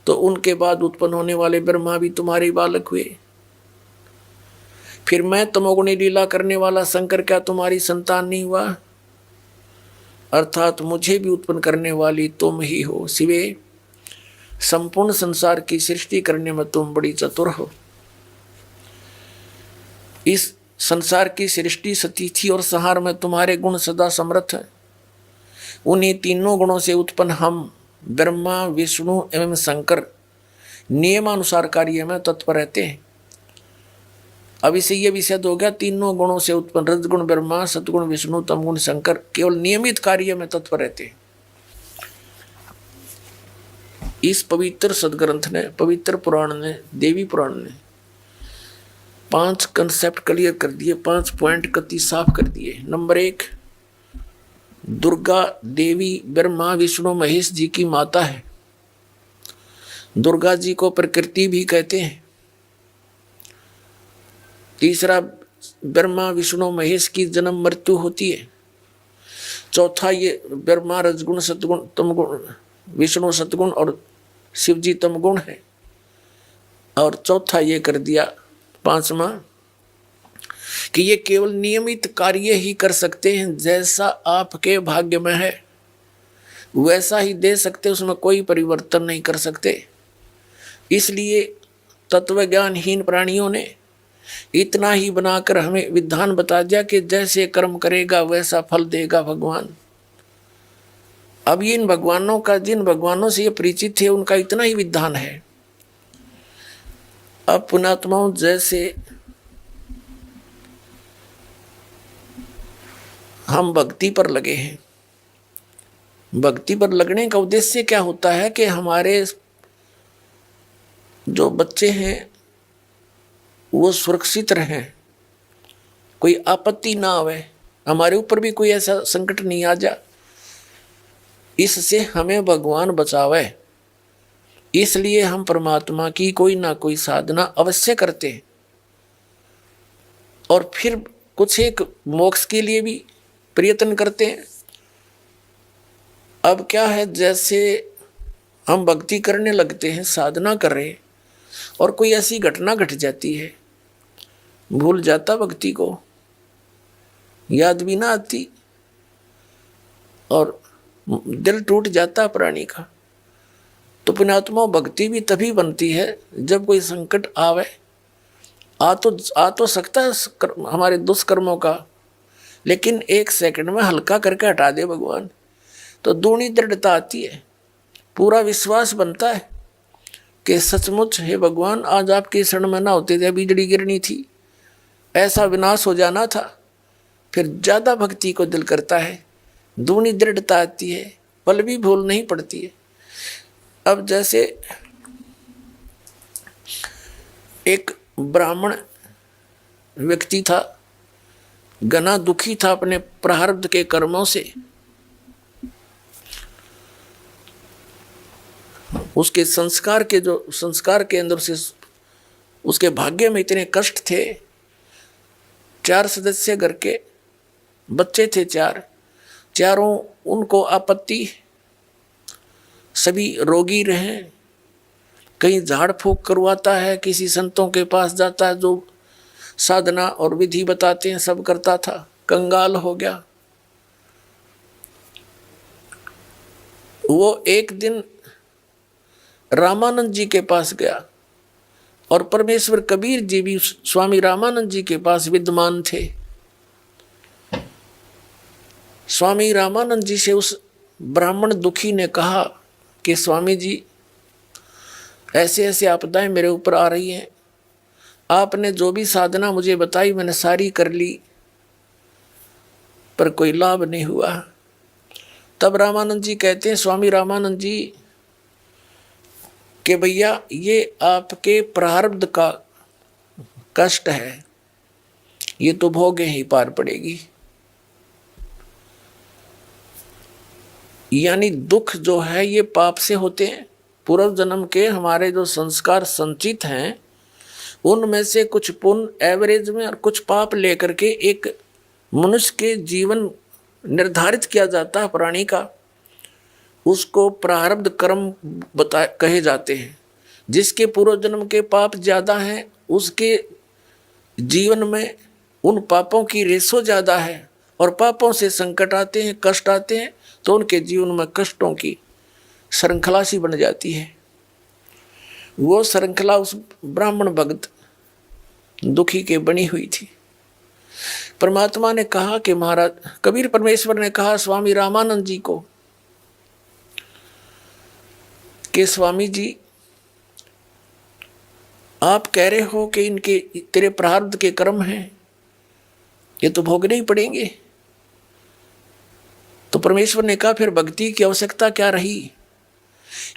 तो उनके बाद उत्पन्न होने वाले ब्रह्मा भी तुम्हारे बालक हुए। फिर मैं तमोगुणी लीला करने वाला शंकर क्या तुम्हारी संतान नहीं हुआ? अर्थात मुझे भी उत्पन्न करने वाली तुम ही हो। शिवे, संपूर्ण संसार की सृष्टि करने में तुम बड़ी चतुर हो। इस संसार की सृष्टि स्थिति और संहार में तुम्हारे गुण सदा समर्थ है। उन्हीं तीनों गुणों से उत्पन्न हम ब्रह्मा विष्णु एवं शंकर नियमानुसार कार्य में तत्पर रहते हैं। अब इसे ये भी सिद्ध हो गया, तीनों गुणों से उत्पन्न रजगुण ब्रह्मा, सतगुण विष्णु, तमगुण शंकर केवल नियमित कार्य में तत्पर रहते हैं। इस पवित्र सदग्रंथ ने, पवित्र पुराण ने, देवी पुराण ने 5 कंसेप्ट क्लियर कर दिए, 5 पॉइंट कति साफ कर दिए। नंबर 1, दुर्गा देवी ब्रह्मा विष्णु महेश जी की माता है। दुर्गा जी को प्रकृति भी कहते हैं। तीसरा, ब्रह्मा विष्णु महेश की जन्म मृत्यु होती है। चौथा, ये ब्रह्मा रजगुण सतगुण तमगुण, विष्णु सतगुण और शिव जी तमगुण है। और चौथा ये कर दिया 5वां कि ये केवल नियमित कार्य ही कर सकते हैं, जैसा आपके भाग्य में है वैसा ही दे सकते, उसमें कोई परिवर्तन नहीं कर सकते। इसलिए तत्व ज्ञानहीन प्राणियों ने इतना ही बनाकर हमें विधान बता दिया कि जैसे कर्म करेगा वैसा फल देगा भगवान। अब इन भगवानों का, जिन भगवानों से ये परिचित थे, उनका इतना ही विधान है। अब पुण्यात्माओं, जैसे हम भक्ति पर लगे हैं, भक्ति पर लगने का उद्देश्य क्या होता है कि हमारे जो बच्चे हैं वो सुरक्षित रहें, कोई आपत्ति ना आवे, हमारे ऊपर भी कोई ऐसा संकट नहीं आ जा, इससे हमें भगवान बचावे। इसलिए हम परमात्मा की कोई ना कोई साधना अवश्य करते हैं, और फिर कुछ एक मोक्ष के लिए भी प्रयत्न करते हैं। अब क्या है, जैसे हम भक्ति करने लगते हैं, साधना कर रहे हैं, और कोई ऐसी घटना घट जाती है, भूल जाता भक्ति को, याद भी ना आती, और दिल टूट जाता प्राणी का। तो पुण्यात्मा, भक्ति भी तभी बनती है जब कोई संकट आवे। आ तो सकता है हमारे दुष्कर्मों का, लेकिन एक सेकंड में हल्का करके हटा दे भगवान, तो दूनी दृढ़ता आती है, पूरा विश्वास बनता है कि सचमुच हे भगवान, आज आपके शरण में ना होते थे बिजली गिरनी थी, ऐसा विनाश हो जाना था। फिर ज्यादा भक्ति को दिल करता है, दूनी दृढ़ता आती है, पल भी भूल नहीं पड़ती है। अब जैसे एक ब्राह्मण व्यक्ति था, घना दुखी था अपने प्रारब्ध के कर्मों से, उसके संस्कार के अंदर से उसके भाग्य में इतने कष्ट थे। 4 सदस्य घर के बच्चे थे, चारों उनको आपत्ति, सभी रोगी रहे, कहीं झाड़ फूक करवाता है, किसी संतों के पास जाता है जो साधना और विधि बताते हैं, सब करता था, कंगाल हो गया। वो एक दिन रामानंद जी के पास गया, और परमेश्वर कबीर जी भी स्वामी रामानंद जी के पास विद्यमान थे। स्वामी रामानंद जी से उस ब्राह्मण दुखी ने कहा कि स्वामी जी, ऐसे ऐसे आपदाएं मेरे ऊपर आ रही हैं, आपने जो भी साधना मुझे बताई मैंने सारी कर ली, पर कोई लाभ नहीं हुआ। तब रामानंद जी कहते हैं, स्वामी रामानंद जी, कि भैया ये आपके प्रारब्ध का कष्ट है, ये तो भोगे ही पार पड़ेगी। यानी दुख जो है ये पाप से होते हैं। पूर्व जन्म के हमारे जो संस्कार संचित हैं, उनमें से कुछ पुण्य एवरेज में और कुछ पाप लेकर के एक मनुष्य के जीवन निर्धारित किया जाता है प्राणी का, उसको प्रारब्ध कर्म कहे जाते हैं। जिसके पूर्व जन्म के पाप ज्यादा हैं, उसके जीवन में उन पापों की रेशो ज्यादा है, और पापों से संकट आते हैं, कष्ट आते हैं, तो उनके जीवन में कष्टों की श्रृंखला सी बन जाती है। वो श्रृंखला उस ब्राह्मण भक्त दुखी के बनी हुई थी। परमात्मा ने कहा कि महाराज, कबीर परमेश्वर ने कहा स्वामी रामानंद जी को कि स्वामी जी, आप कह रहे हो कि इनके तेरे प्रारब्ध के कर्म हैं, ये तो भोगने ही पड़ेंगे। तो परमेश्वर ने कहा फिर भक्ति की आवश्यकता क्या रही?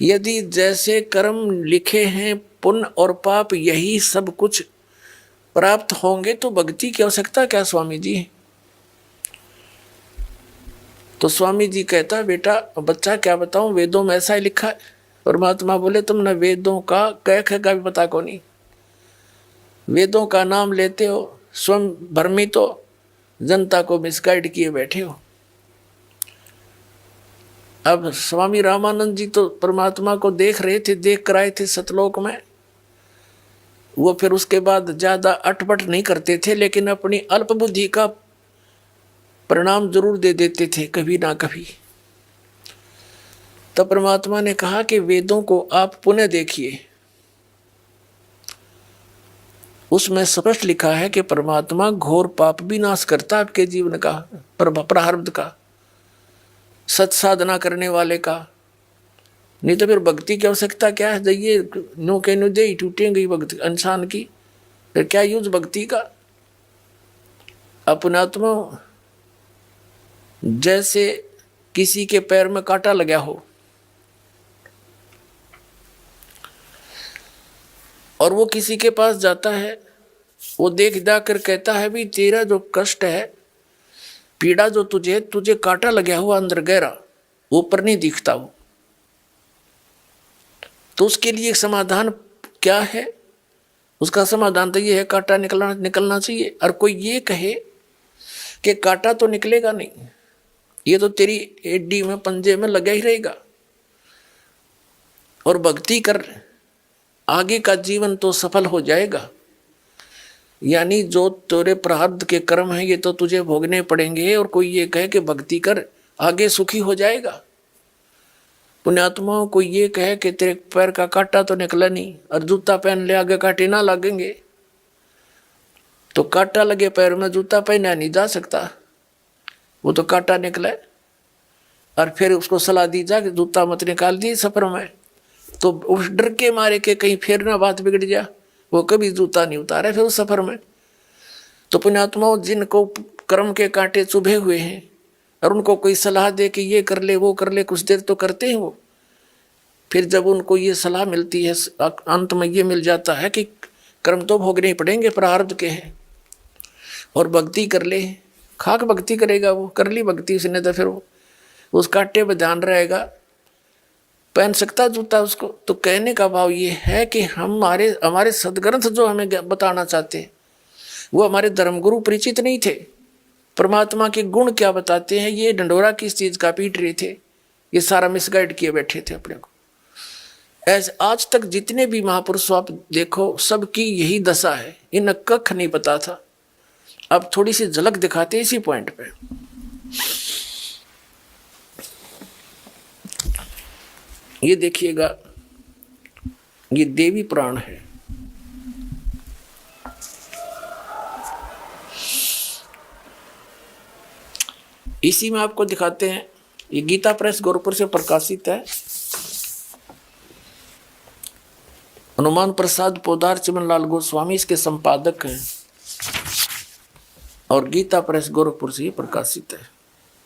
यदि जैसे कर्म लिखे हैं, पुण्य और पाप यही सब कुछ प्राप्त होंगे, तो भक्ति की आवश्यकता क्या स्वामी जी? तो स्वामी जी कहता, बेटा बच्चा क्या बताऊं, वेदों में ऐसा ही लिखा है। परमात्मा बोले, तुमने वेदों का कह का भी पता को नहीं, वेदों का नाम लेते हो, स्वयं भ्रमित हो, जनता को मिसगाइड किए बैठे हो। अब स्वामी रामानंद जी तो परमात्मा को देख रहे थे, देख कर आए थे सतलोक में। वो फिर उसके बाद ज्यादा अटपट नहीं करते थे, लेकिन अपनी अल्प बुद्धि का परिणाम जरूर दे देते थे कभी ना कभी। तब परमात्मा ने कहा कि वेदों को आप पुनः देखिए, उसमें स्पष्ट लिखा है कि परमात्मा घोर पाप भी नाश करता आपके जीवन का, प्रारब्ध का, सत साधना करने वाले का। नहीं तो फिर भक्ति की आवश्यकता क्या है? जाइए नो के नो दे टूटेंगी भक्ति इंसान की, फिर क्या यूज भक्ति का? अपनात्मा जैसे किसी के पैर में कांटा लगा हो और वो किसी के पास जाता है, वो देख कर कहता है भी तेरा जो कष्ट है, पीड़ा जो तुझे कांटा लगा हुआ अंदर गहरा, ऊपर नहीं दिखता वो, तो उसके लिए समाधान क्या है? उसका समाधान तो ये है कांटा निकलना चाहिए। और कोई ये कहे कि कांटा तो निकलेगा नहीं, ये तो तेरी एडी में पंजे में लगा ही रहेगा, और भक्ति कर आगे का जीवन तो सफल हो जाएगा। यानी जो तेरे प्रारब्ध के कर्म हैं ये तो तुझे भोगने पड़ेंगे, और कोई ये कहे कि भक्ति कर आगे सुखी हो जाएगा। पुण्यात्माओं को ये कहे कि तेरे पैर का कांटा तो निकला नहीं, और जूता पहन ले आगे कांटे ना लगेंगे, तो कांटा लगे पैर में जूता पहना नहीं जा सकता, वो तो कांटा निकले। और फिर उसको सलाह दी जा कि जूता मत निकाल दी सफर में, तो उस डर के मारे के कहीं फिर ना बात बिगड़ जा, वो कभी जूता नहीं उतारे फिर उस सफर में। तो पुण्यात्माओं जिनको कर्म के कांटे चुभे हुए हैं और उनको कोई सलाह दे कि ये कर ले वो कर ले, कुछ देर तो करते हैं वो, फिर जब उनको ये सलाह मिलती है अंत में ये मिल जाता है कि कर्म तो भोगने ही पड़ेंगे, प्रारब्ध के हैं, और भक्ति कर ले। खाक भक्ति करेगा वो, कर ली भक्ति उसने तो फिर वो उस कांटे पर ध्यान रहेगा, पहन सकता जूता उसको। तो कहने का भाव ये है कि हमारे सदग्रंथ जो हमें बताना चाहते हैं वो हमारे धर्मगुरु परिचित नहीं थे। परमात्मा के गुण क्या बताते हैं ये ढंडोरा किस चीज का पीट रहे थे, ये सारा मिसगाइड किए बैठे थे अपने को। ऐसे आज तक जितने भी महापुरुष आप देखो सबकी यही दशा है, इन कख नहीं पता था। अब थोड़ी सी झलक दिखाते इसी पॉइंट पे। ये देखिएगा, ये देवी पुराण है। इसी में आपको दिखाते हैं, ये गीता प्रेस गोरखपुर से प्रकाशित है। हनुमान प्रसाद पोदार चिमनलाल गोस्वामी इसके संपादक हैं, और गीता प्रेस गोरखपुर से ही प्रकाशित है,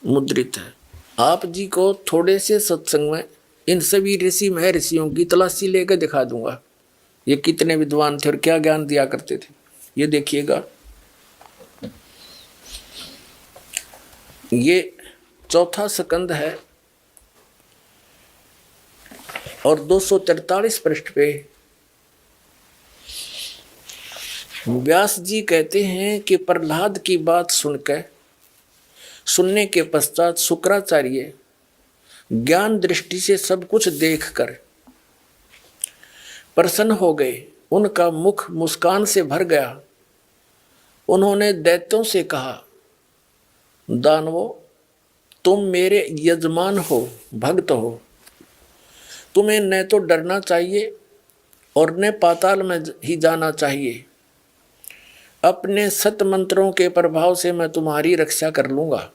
मुद्रित है। आप जी को थोड़े से सत्संग में इन सभी ऋषि महर्षियों की तलाशी लेकर दिखा दूंगा, ये कितने विद्वान थे और क्या ज्ञान दिया करते थे। ये देखिएगा, ये चौथा स्कंद है और 243 पृष्ठ पे व्यास जी कहते हैं कि प्रहलाद की बात सुनने के पश्चात शुक्राचार्य ज्ञान दृष्टि से सब कुछ देखकर प्रसन्न हो गए, उनका मुख मुस्कान से भर गया। उन्होंने दैत्यों से कहा, दानवों, तुम मेरे यजमान हो, भक्त हो, तुम्हें न तो डरना चाहिए और न पाताल में ही जाना चाहिए। अपने सत मंत्रों के प्रभाव से मैं तुम्हारी रक्षा कर लूंगा।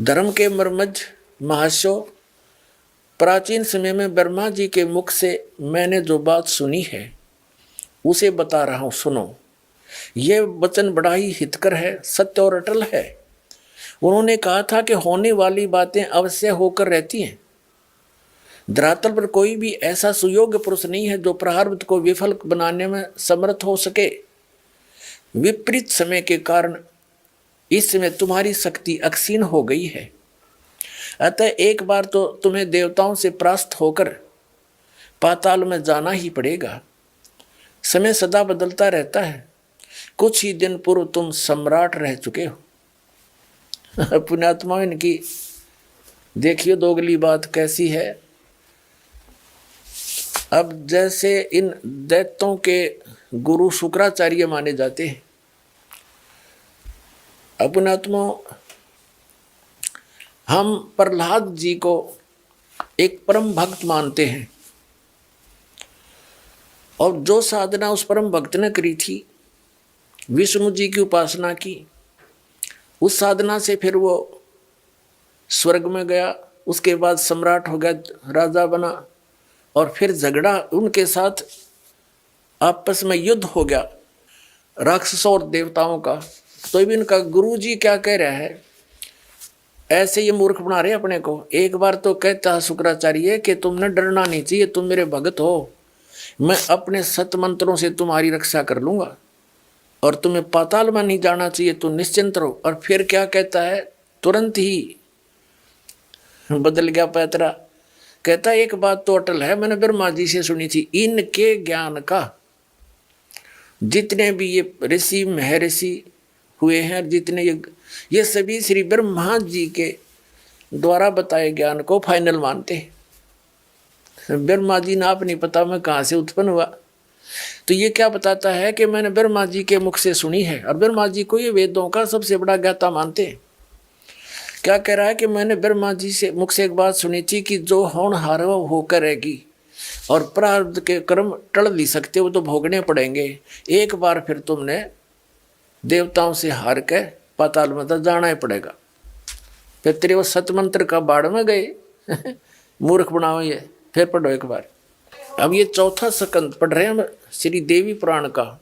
धर्म के मर्मज महाशो, प्राचीन समय में ब्रह्मा जी के मुख से मैंने जो बात सुनी है उसे बता रहा हूं, सुनो। यह वचन बड़ा ही हितकर है, सत्य और अटल है। उन्होंने कहा था कि होने वाली बातें अवश्य होकर रहती हैं। धरातल पर कोई भी ऐसा सुयोग्य पुरुष नहीं है जो प्रारब्ध को विफल बनाने में समर्थ हो सके। विपरीत समय के कारण इस समय तुम्हारी शक्ति अक्षीण हो गई है, अतः एक बार तो तुम्हें देवताओं से परास्त होकर पाताल में जाना ही पड़ेगा। समय सदा बदलता रहता है, कुछ ही दिन पूर्व तुम सम्राट रह चुके हो। पुण्यात्मा इनकी देखिए दोगली बात कैसी है। अब जैसे इन दैत्यों के गुरु शुक्राचार्य माने जाते हैं, पुण्यात्मा हम प्रहलाद जी को एक परम भक्त मानते हैं। और जो साधना उस परम भक्त ने करी थी, विष्णु जी की उपासना की, उस साधना से फिर वो स्वर्ग में गया, उसके बाद सम्राट हो गया, राजा बना, और फिर झगड़ा उनके साथ, आपस में युद्ध हो गया राक्षसों और देवताओं का। तो भी इनका गुरु जी क्या कह रहा है, ऐसे ये मूर्ख बना रहे अपने को। एक बार तो कहता शुक्राचार्य कि तुमने डरना नहीं चाहिए, तुम मेरे भगत हो, मैं अपने सत मंत्रों से तुम्हारी रक्षा कर लूंगा, और तुम्हें पाताल में नहीं जाना चाहिए, तुम निश्चिंत रहो। और फिर क्या कहता है, तुरंत ही बदल गया पैतरा। कहता एक बात तो अटल है, मैंने ब्रह्मा जी से सुनी थी, इनके ज्ञान का जितने भी ये ऋषि महर्षि हुए हैं, जितने ये सभी श्री ब्रह्मा जी के द्वारा बताए ज्ञान को फाइनल मानते हैं। ब्रह्मा जी ना आप नहीं पता मैं कहाँ से उत्पन्न हुआ। तो ये क्या बताता है कि मैंने ब्रह्मा जी के मुख से सुनी है, और ब्रह्मा जी को ये वेदों का सबसे बड़ा ज्ञाता मानते हैं। क्या कह रहा है कि मैंने ब्रह्मा जी से मुख से एक बात सुनी थी कि जो होनहार हो करेगी, और प्रारब्ध के कर्म टल नहीं सकते, वो तो भोगने पड़ेंगे। एक बार फिर तुमने देवताओं से हार के पाताल में तो जाना ही पड़ेगा। फिर तेरे वो सतमंत्र का बाढ़ में गए मूर्ख बनाओ ये। फिर पढ़ो एक बार। अब ये चौथा स्कंद पढ़ रहे हैं श्री देवी पुराण का।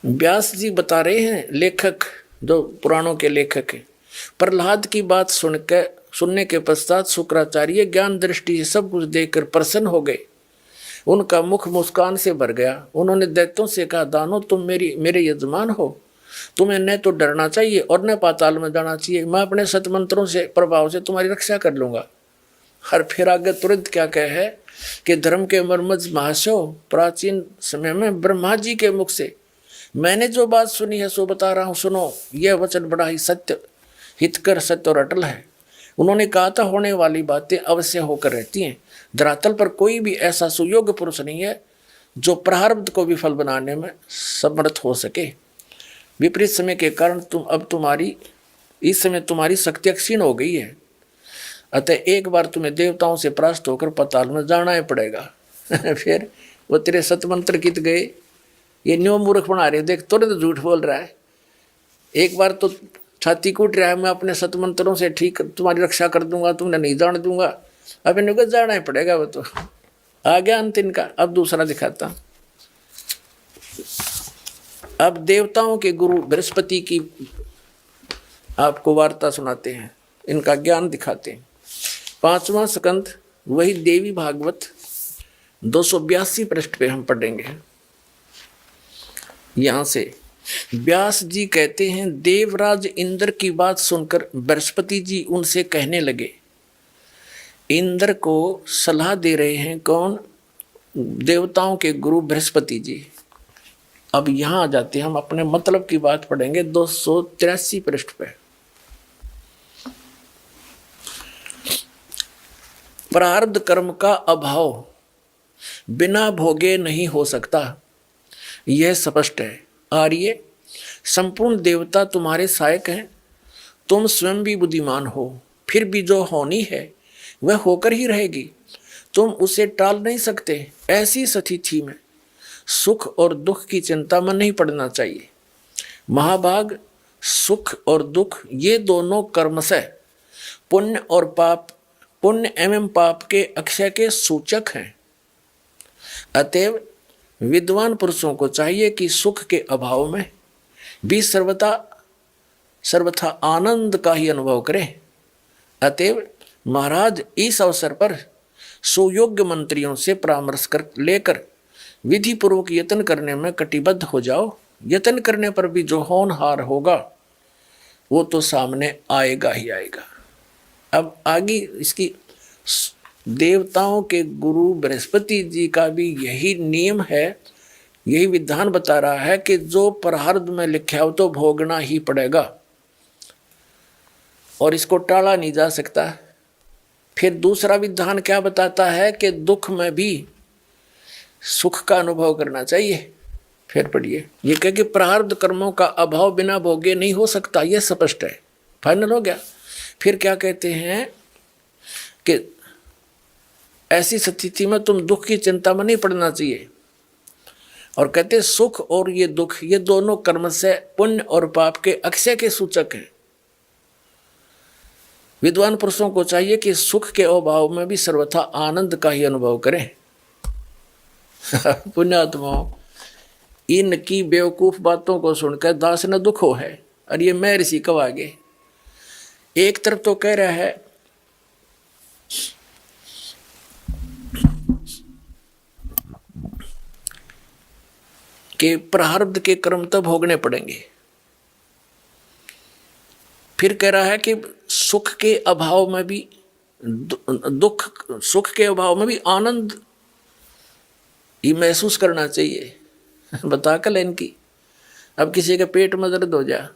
व्यास जी बता रहे हैं, लेखक जो पुराणों के लेखक हैं, प्रहलाद की बात सुनने के पश्चात शुक्राचार्य ज्ञान दृष्टि से सब कुछ देखकर प्रसन्न हो गए। उनका मुख मुस्कान से भर गया। उन्होंने दैत्यों से कहा, दानव तुम मेरे यजमान हो, तुम्हें न तो डरना चाहिए और न पाताल में जाना चाहिए। मैं अपने सतमंत्रों से प्रभाव से तुम्हारी रक्षा कर लूंगा। हर फिर आगे तुरंत क्या कहे है कि धर्म के मर्मज महाशो, प्राचीन समय में ब्रह्मा जी के मुख से मैंने जो बात सुनी है सो बता रहा हूँ, सुनो। यह वचन बड़ा ही सत्य, हितकर, सत्य और अटल है। उन्होंने कहा था होने वाली बातें अवश्य होकर रहती हैं। धरातल पर कोई भी ऐसा सुयोग्य पुरुष नहीं है जो प्रारब्ध को विफल बनाने में समर्थ हो सके। विपरीत समय के कारण इस समय तुम्हारी शक्ति क्षीण हो गई है, अतः एक बार तुम्हें देवताओं से परास्त होकर पाताल में जाना ही पड़ेगा। फिर वो तेरे सतमंत्र कित गए, ये न्यो मूर्ख बना रहे, देख तुरंत झूठ बोल रहा है। एक बार तो छाती कूट रहा है, मैं अपने सतमंत्रों से ठीक तुम्हारी रक्षा कर दूंगा, तुमने नहीं जान दूंगा। अब इनको जाना ही पड़ेगा। वो तो आ गया अंत इनका। अब दूसरा दिखाता। अब देवताओं के गुरु बृहस्पति की आपको वार्ता सुनाते हैं, इनका ज्ञान दिखाते हैं। 5वां स्कंद वही देवी भागवत 282 पृष्ठ पे हम पढ़ेंगे। यहां से व्यास जी कहते हैं, देवराज इंद्र की बात सुनकर बृहस्पति जी उनसे कहने लगे। इंद्र को सलाह दे रहे हैं कौन? देवताओं के गुरु बृहस्पति जी। अब यहां आ जाते हैं, हम अपने मतलब की बात पढ़ेंगे 283 पृष्ठ पे। प्रारब्ध कर्म का अभाव बिना भोगे नहीं हो सकता, यह स्पष्ट है। आर्य, संपूर्ण देवता तुम्हारे सहायक हैं। तुम स्वयं भी बुद्धिमान हो, फिर भी जो होनी है वह होकर ही रहेगी, तुम उसे टाल नहीं सकते। ऐसी स्थिति में सुख और दुख की चिंता में नहीं पड़ना चाहिए। महाभाग, सुख और दुख ये दोनों कर्मशः पुण्य और पाप, पुण्य एवं पाप के अक्षय के सूचक हैं। अतएव विद्वान पुरुषों को चाहिए कि सुख के अभाव में भी सर्वथा आनंद का ही अनुभव करें। अतएव महाराज इस अवसर पर सुयोग्य मंत्रियों से परामर्श लेकर विधि पूर्वक यत्न करने में कटिबद्ध हो जाओ। यत्न करने पर भी जो होनहार होगा वो तो सामने आएगा ही आएगा। अब आगे इसकी देवताओं के गुरु बृहस्पति जी का भी यही नियम है, यही विधान बता रहा है कि जो प्रारब्ध में लिखा हो तो भोगना ही पड़ेगा और इसको टाला नहीं जा सकता। फिर दूसरा विधान क्या बताता है कि दुख में भी सुख का अनुभव करना चाहिए। फिर पढ़िए, ये कह कि प्रारब्ध कर्मों का अभाव बिना भोगे नहीं हो सकता, यह स्पष्ट है, फाइनल हो गया। फिर क्या कहते हैं कि ऐसी स्थिति में तुम दुख की चिंता में नहीं पड़ना चाहिए। और कहते सुख और ये दुख, ये दोनों कर्म से पुण्य और पाप के अक्षय के सूचक हैं। विद्वान पुरुषों को चाहिए कि सुख के अभाव में भी सर्वथा आनंद का ही अनुभव करें। पुण्यात्माओं, इनकी बेवकूफ बातों को सुनकर दास न दुख हो है। और ये मैं ऋषि कब आगे एक तरफ तो कह रहा है कि प्रारब्ध के कर्म तब भोगने पड़ेंगे, फिर कह रहा है कि सुख के अभाव में भी दुख, सुख के अभाव में भी आनंद ये महसूस करना चाहिए। बता कल इनकी, अब किसी के पेट में दर्द हो जा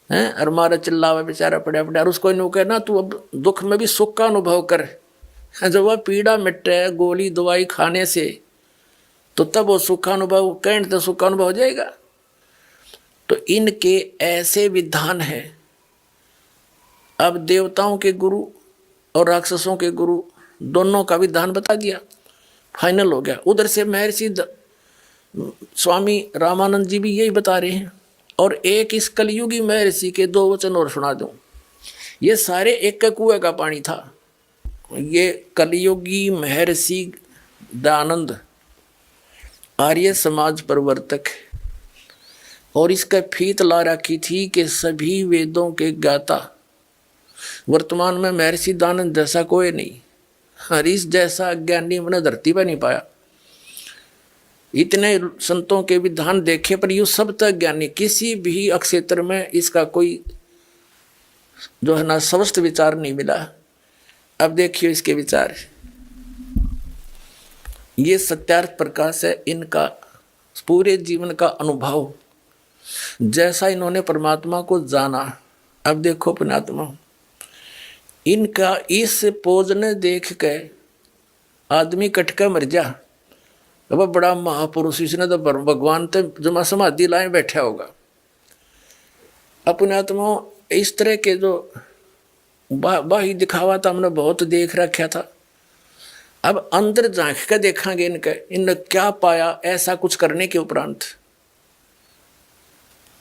हैं और मारा चिल्लावा बेचारा पड़ा पड़ा, और उसको इन्हों कहना तू अब दुख में भी सुख का अनुभव कर। जब वह पीड़ा मिटे गोली दवाई खाने से, तो तब वो सुखानुभव कहें तो सुखानुभव हो जाएगा। तो इनके ऐसे विधान हैं। अब देवताओं के गुरु और राक्षसों के गुरु दोनों का विधान बता दिया, फाइनल हो गया। उधर से महर्षि स्वामी रामानंद जी भी यही बता रहे हैं। और एक इस कलयुगी महर्षि के 2 वचन और सुना दूं। ये सारे एक का कुएं का पानी था। ये कलयुगी महर्षि दयानंद आर्य समाज प्रवर्तक, और इसका फीत ला रखी थी कि सभी वेदों के ज्ञाता। वर्तमान में महर्षि दयानंद जैसा कोई नहीं, हरीश जैसा अज्ञानी मैंने धरती पर नहीं पाया। इतने संतों के विधान देखे पर यू सब तक ज्ञानी, किसी भी क्षेत्र में इसका कोई जो है ना स्वस्थ विचार नहीं मिला। अब देखिए इसके विचार, ये सत्यार्थ प्रकाश है इनका पूरे जीवन का अनुभव, जैसा इन्होंने परमात्मा को जाना। अब देखो पुण्यात्मा, इनका इस पोज ने देख के आदमी कटका मर जा। अब बड़ा महापुरुष, इसने तो भगवान तो जमा समाधि लाए बैठा होगा। अब पुण्यात्मा, इस तरह के जो बाही दिखावा था हमने बहुत देख रखा था। अब अंदर झांक कर देखेंगे इनने क्या पाया ऐसा कुछ करने के उपरांत।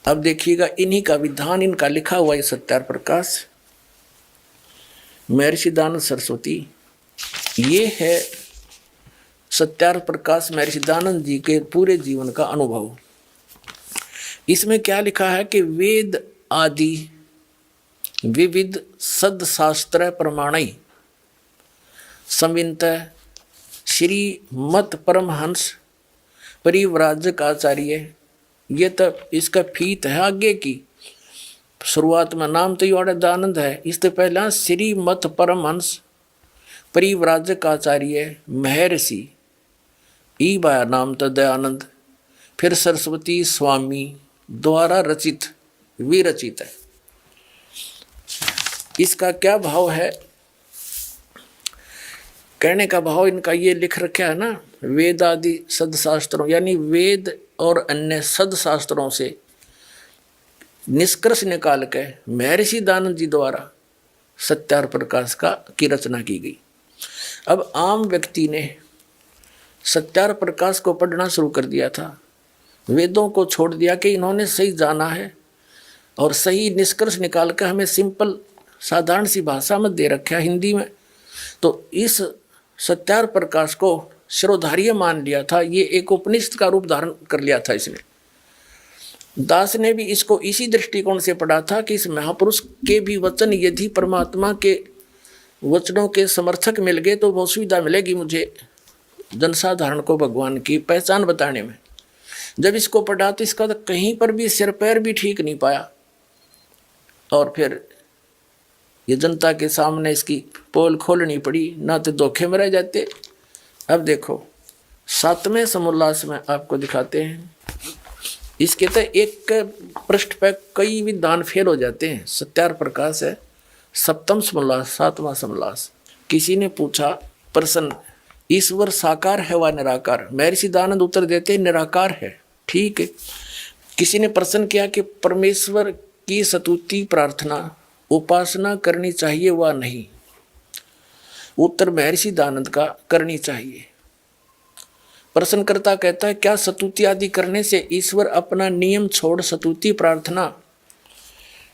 अब देखिएगा इन्हीं का विधान, इनका लिखा हुआ ये सत्यार्थ प्रकाश, महर्षि दयानंद सरस्वती। ये है सत्यार्थ प्रकाश महर्षि दयानंद जी के पूरे जीवन का अनुभव। इसमें क्या लिखा है कि वेद आदि विविध सदशास्त्र प्रमाणई संवित श्री मत परमहंस परिव्राजक आचार्य। ये तो इसका फीत है आगे की। शुरुआत में नाम तो योड़ा दयानंद है, इससे पहला श्री मत परमहंस परिव्राजक आचार्य महर्षि ई बाया नाम तो दयानंद, फिर सरस्वती स्वामी द्वारा रचित विरचित है। इसका क्या भाव है? कहने का भाव इनका ये लिख रखा है ना, वेद आदि सदशास्त्रों यानी वेद और अन्य सदशास्त्रों से निष्कर्ष निकाल के महर्षि दयानंद जी द्वारा सत्यार्थ प्रकाश की रचना की गई। अब आम व्यक्ति ने सत्यार्थ प्रकाश को पढ़ना शुरू कर दिया था, वेदों को छोड़ दिया कि इन्होंने सही जाना है और सही निष्कर्ष निकाल कर हमें सिंपल साधारण सी भाषा में दे रखा हिंदी में। तो इस सत्यार्थ प्रकाश को शिरोधार्य मान लिया था, ये एक उपनिषद का रूप धारण कर लिया था इसने। दास ने भी इसको इसी दृष्टिकोण से पढ़ा था कि इस महापुरुष के भी वचन यदि परमात्मा के वचनों के समर्थक मिल गए तो बहुत सुविधा मिलेगी मुझे जनसाधारण को भगवान की पहचान बताने में। जब इसको पढ़ा तो इसका तो कहीं पर भी सिर पैर भी ठीक नहीं पाया, और फिर ये जनता के सामने इसकी पोल खोलनी पड़ी, ना तो धोखे में रह जाते। अब देखो 7वें समोल्लास में आपको दिखाते हैं। इसके तो एक पृष्ठ पर कई विधान फेल हो जाते हैं। सत्यार्थ प्रकाश है 7वां समोल्लास 7वां समोल्लास। किसी ने पूछा प्रश्न, ईश्वर साकार है व निराकार? महर्षि दयानंद उत्तर देते हैं निराकार है। ठीक है। किसी ने प्रश्न किया कि परमेश्वर की स्तुति प्रार्थना उपासना करनी चाहिए व नहीं? उत्तर महर्षि दयानंद का करनी चाहिए। प्रश्नकर्ता कहता है क्या स्तुति आदि करने से ईश्वर अपना नियम छोड़ स्तुति प्रार्थना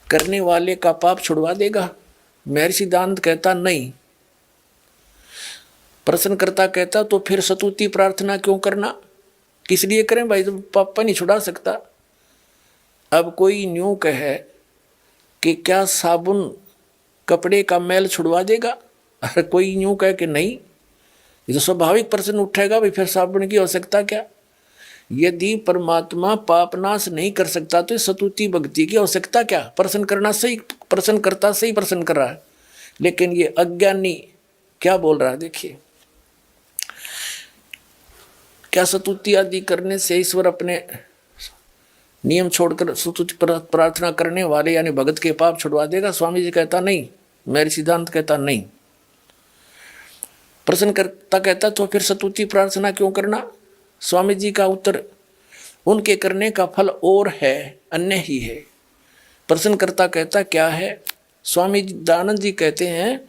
करने वाले का पाप छुड़वा देगा? महर्षि दयानंद कहता नहीं। प्रश्नकर्ता कहता तो फिर स्तुति प्रार्थना क्यों करना, किस लिए करें भाई, तो पाप नहीं छुड़ा सकता। अब कोई न्यू कहे कि क्या साबुन कपड़े का मैल छुड़वा देगा, और कोई न्यू कहे कि नहीं, ये तो स्वाभाविक प्रश्न उठेगा भाई फिर साबुन की आवश्यकता क्या। यदि परमात्मा पापनाश नहीं कर सकता तो स्तुति भक्ति की आवश्यकता क्या। प्रश्न करना सही, प्रश्न करता सही प्रश्न कर रहा है, लेकिन ये अज्ञानी क्या बोल रहा है देखिए। क्या स्तुति आदि करने से ईश्वर अपने नियम छोड़कर स्तुति प्रार्थना करने वाले यानी भगत के पाप छुड़वा देगा? स्वामी जी कहता नहीं, महर्षि दयानंद कहता नहीं। प्रश्नकर्ता कहता तो फिर स्तुति प्रार्थना क्यों करना? स्वामी जी का उत्तर उनके करने का फल और है, अन्य ही है। प्रश्नकर्ता कहता क्या है? स्वामी दयानंद जी कहते हैं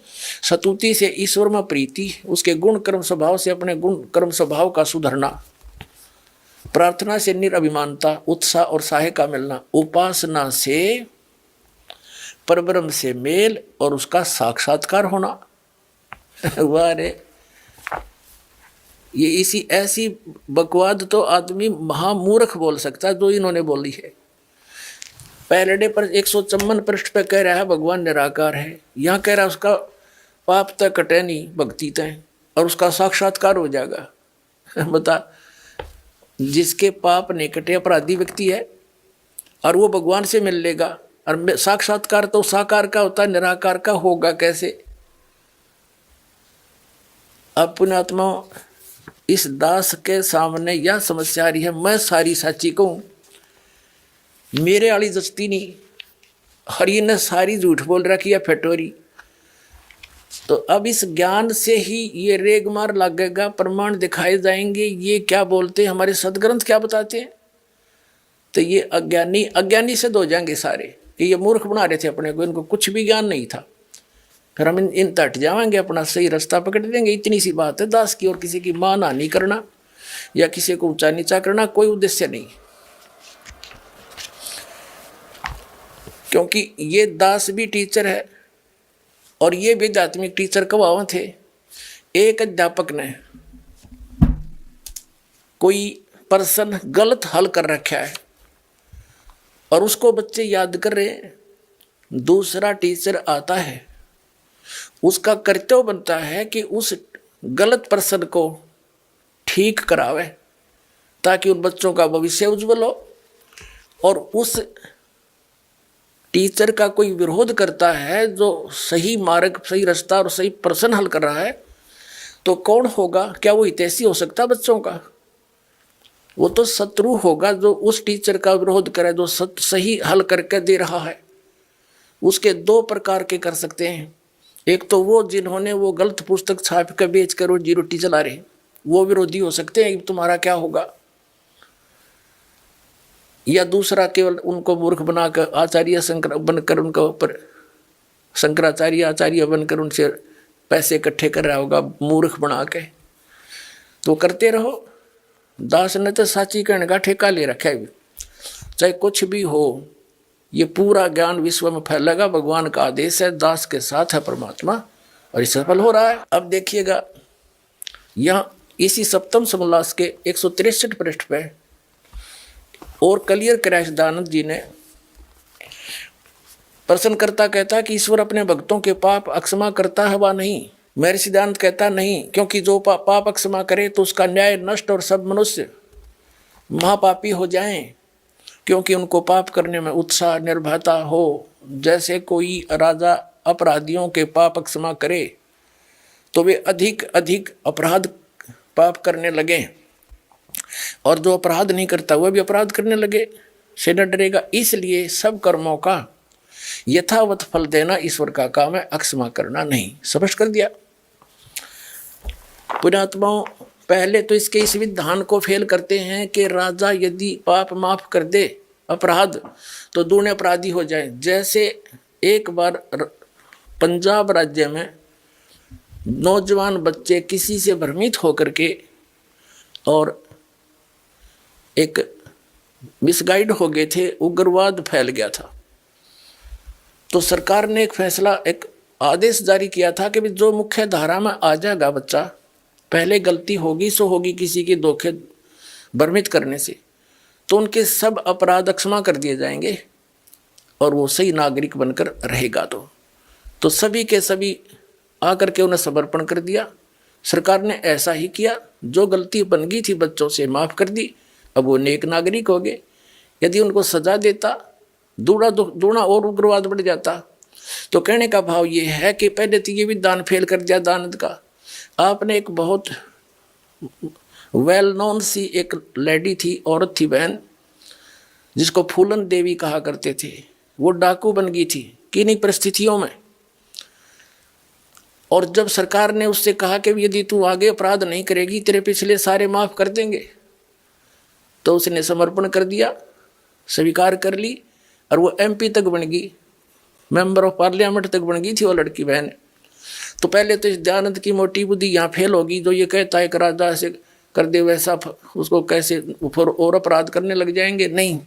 स्तुति से ईश्वर में प्रीति, उसके गुण कर्म स्वभाव से अपने गुण कर्म स्वभाव का सुधरना, प्रार्थना से निरभिमानता उत्साह और साहे का मिलना, उपासना से परब्रह्म से मेल और उसका साक्षात्कार होना। वाह रे, ये इसी ऐसी बकवाद तो आदमी महामूर्ख बोल सकता है जो इन्होंने बोली है। पहले पर 154 पृष्ठ पे कह रहा है भगवान निराकार है, यहाँ कह रहा है उसका पाप तक कटे नहीं भक्ति तय और उसका साक्षात्कार हो जाएगा। बता, जिसके पाप नहीं कटे अपराधी व्यक्ति है और वो भगवान से मिल लेगा, और साक्षात्कार तो साकार का होता है, निराकार का होगा कैसे। अब पुण्यात्मा इस दास के सामने यह समस्या आ रही है, मैं सारी साची कहूँ, मेरे वाली जचती नहीं, हरि ने सारी झूठ बोल रखी है फेटोरी। तो अब इस ज्ञान से ही ये रेग मार लगेगा, प्रमाण दिखाए जाएंगे, ये क्या बोलते हैं हमारे सदग्रंथ क्या बताते हैं। तो ये अज्ञानी से हो जाएंगे सारे कि ये मूर्ख बना रहे थे अपने को, इनको कुछ भी ज्ञान नहीं था। फिर हम इन तट जाएंगे, अपना सही रास्ता पकड़ देंगे। इतनी सी बात है दास की, और किसी की मान हानि करना या किसी को ऊंचा नीचा करना कोई उद्देश्य नहीं, क्योंकि ये दास भी टीचर है और ये भी आध्यात्मिक टीचर कब थे। एक अध्यापक ने कोई प्रश्न गलत हल कर रखा है और उसको बच्चे याद कर रहे हैं, दूसरा टीचर आता है, उसका कर्तव्य बनता है कि उस गलत प्रश्न को ठीक करावे ताकि उन बच्चों का भविष्य उज्जवल हो। और उस टीचर का कोई विरोध करता है जो सही मार्ग सही रास्ता और सही प्रश्न हल कर रहा है, तो कौन होगा? क्या वो हितैषी हो सकता बच्चों का? वो तो शत्रु होगा जो उस टीचर का विरोध करे जो सही हल करके दे रहा है। उसके दो प्रकार के कर सकते हैं, एक तो वो जिन्होंने वो गलत पुस्तक छाप कर बेच कर रोजी रोटी चला रहे, वो विरोधी हो सकते हैं तुम्हारा क्या होगा। या दूसरा केवल उनको मूर्ख बनाकर आचार्य शंकर बनकर उनका ऊपर शंकराचार्य आचार्य बनकर उनसे पैसे इकट्ठे कर रहा होगा मूर्ख बना के। तो करते रहो। दास ने तो साची कहने का ठेका ले रखा है, चाहे कुछ भी हो ये पूरा ज्ञान विश्व में फैलेगा, भगवान का आदेश है, दास के साथ है परमात्मा, और ये सफल हो रहा है। अब देखिएगा यहाँ इसी सप्तम समोल्लास के 163 पृष्ठ पे और क्लियर कराया दयानंद जी ने। प्रश्नकर्ता कहता है कि ईश्वर अपने भक्तों के पाप अक्षमा करता है वा नहीं? महर्षि दयानंद कहता नहीं, क्योंकि जो पाप अक्षमा करे तो उसका न्याय नष्ट और सब मनुष्य महापापी हो जाएं, क्योंकि उनको पाप करने में उत्साह निर्भयता हो। जैसे कोई राजा अपराधियों के पाप क्षमा करे तो वे अधिक अधिक अपराध पाप करने लगे, और जो अपराध नहीं करता वह भी अपराध करने लगे से न डरेगा। इसलिए सब कर्मों का यथावत फल देना ईश्वर का काम है, अक्षमा करना नहीं। स्पष्ट कर दिया। पुण्यात्माओं, पहले तो इसके इस विधान को फेल करते हैं कि राजा यदि पाप माफ कर दे अपराध तो दूने अपराधी हो जाए। जैसे एक बार पंजाब राज्य में नौजवान बच्चे किसी से भ्रमित होकर के और एक मिसगाइड हो गए थे, उग्रवाद फैल गया था। तो सरकार ने एक फैसला, एक आदेश जारी किया था कि जो मुख्य धारा में आ जाएगा बच्चा, पहले गलती होगी सो होगी किसी के धोखे भ्रमित करने से, तो उनके सब अपराध क्षमा कर दिए जाएंगे और वो सही नागरिक बनकर रहेगा। तो सभी के सभी आकर के उन्हें समर्पण कर दिया। सरकार ने ऐसा ही किया, जो गलती बन गई थी बच्चों से माफ़ कर दी, अब वो नेक नागरिक हो गए। यदि उनको सजा देता दूना और उग्रवाद बढ़ जाता। तो कहने का भाव ये है कि पहले तो ये भी दान फेल कर दिया दानद का। आपने एक बहुत वेल नोन सी एक लेडी थी, औरत थी, बहन, जिसको फूलन देवी कहा करते थे। वो डाकू बन गई थी किन्हीं परिस्थितियों में, और जब सरकार ने उससे कहा कि यदि तू आगे अपराध नहीं करेगी तेरे पिछले सारे माफ कर देंगे, तो उसने समर्पण कर दिया, स्वीकार कर ली, और वो एमपी तक बन गई, मेंबर ऑफ पार्लियामेंट तक बन गई थी वो लड़की बहन। तो पहले तो इस दयानंद की मोटी बुद्धि यहाँ फेल होगी, जो ये कहता है कि राजा से कर दे वैसा, उसको कैसे ऊपर और अपराध करने लग जाएंगे। नहीं,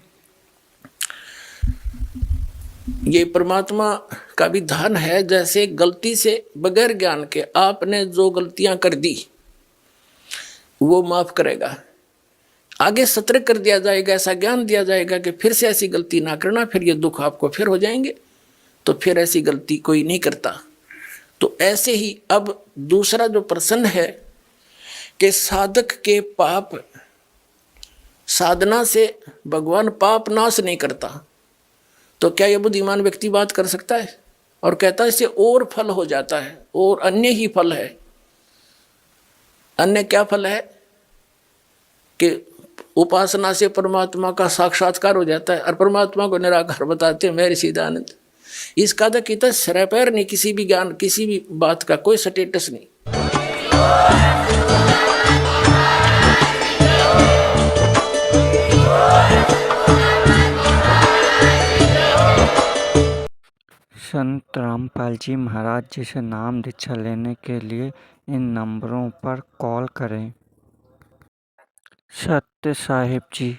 ये परमात्मा का विधान है। जैसे गलती से बगैर ज्ञान के आपने जो गलतियां कर दी वो माफ करेगा, आगे सतर्क कर दिया जाएगा, ऐसा ज्ञान दिया जाएगा कि फिर से ऐसी गलती ना करना, फिर ये दुख आपको फिर हो जाएंगे, तो फिर ऐसी गलती कोई नहीं करता। तो ऐसे ही अब दूसरा जो प्रश्न है कि साधक के पाप, साधना से भगवान पाप नाश नहीं करता, तो क्या यह बुद्धिमान व्यक्ति बात कर सकता है और कहता है इससे और फल हो जाता है, और अन्य ही फल है। अन्य क्या फल है कि उपासना से परमात्मा का साक्षात्कार हो जाता है, और परमात्मा को निराकार बताते हैं मेरे सिद्धानंद। इसका तो कितना सिर पैर नहीं, किसी भी ज्ञान, किसी भी बात का कोई स्टेटस नहीं। संत रामपाल जी महाराज जी से नाम दीक्षा लेने के लिए इन नंबरों पर कॉल करें। सत्य साहिब जी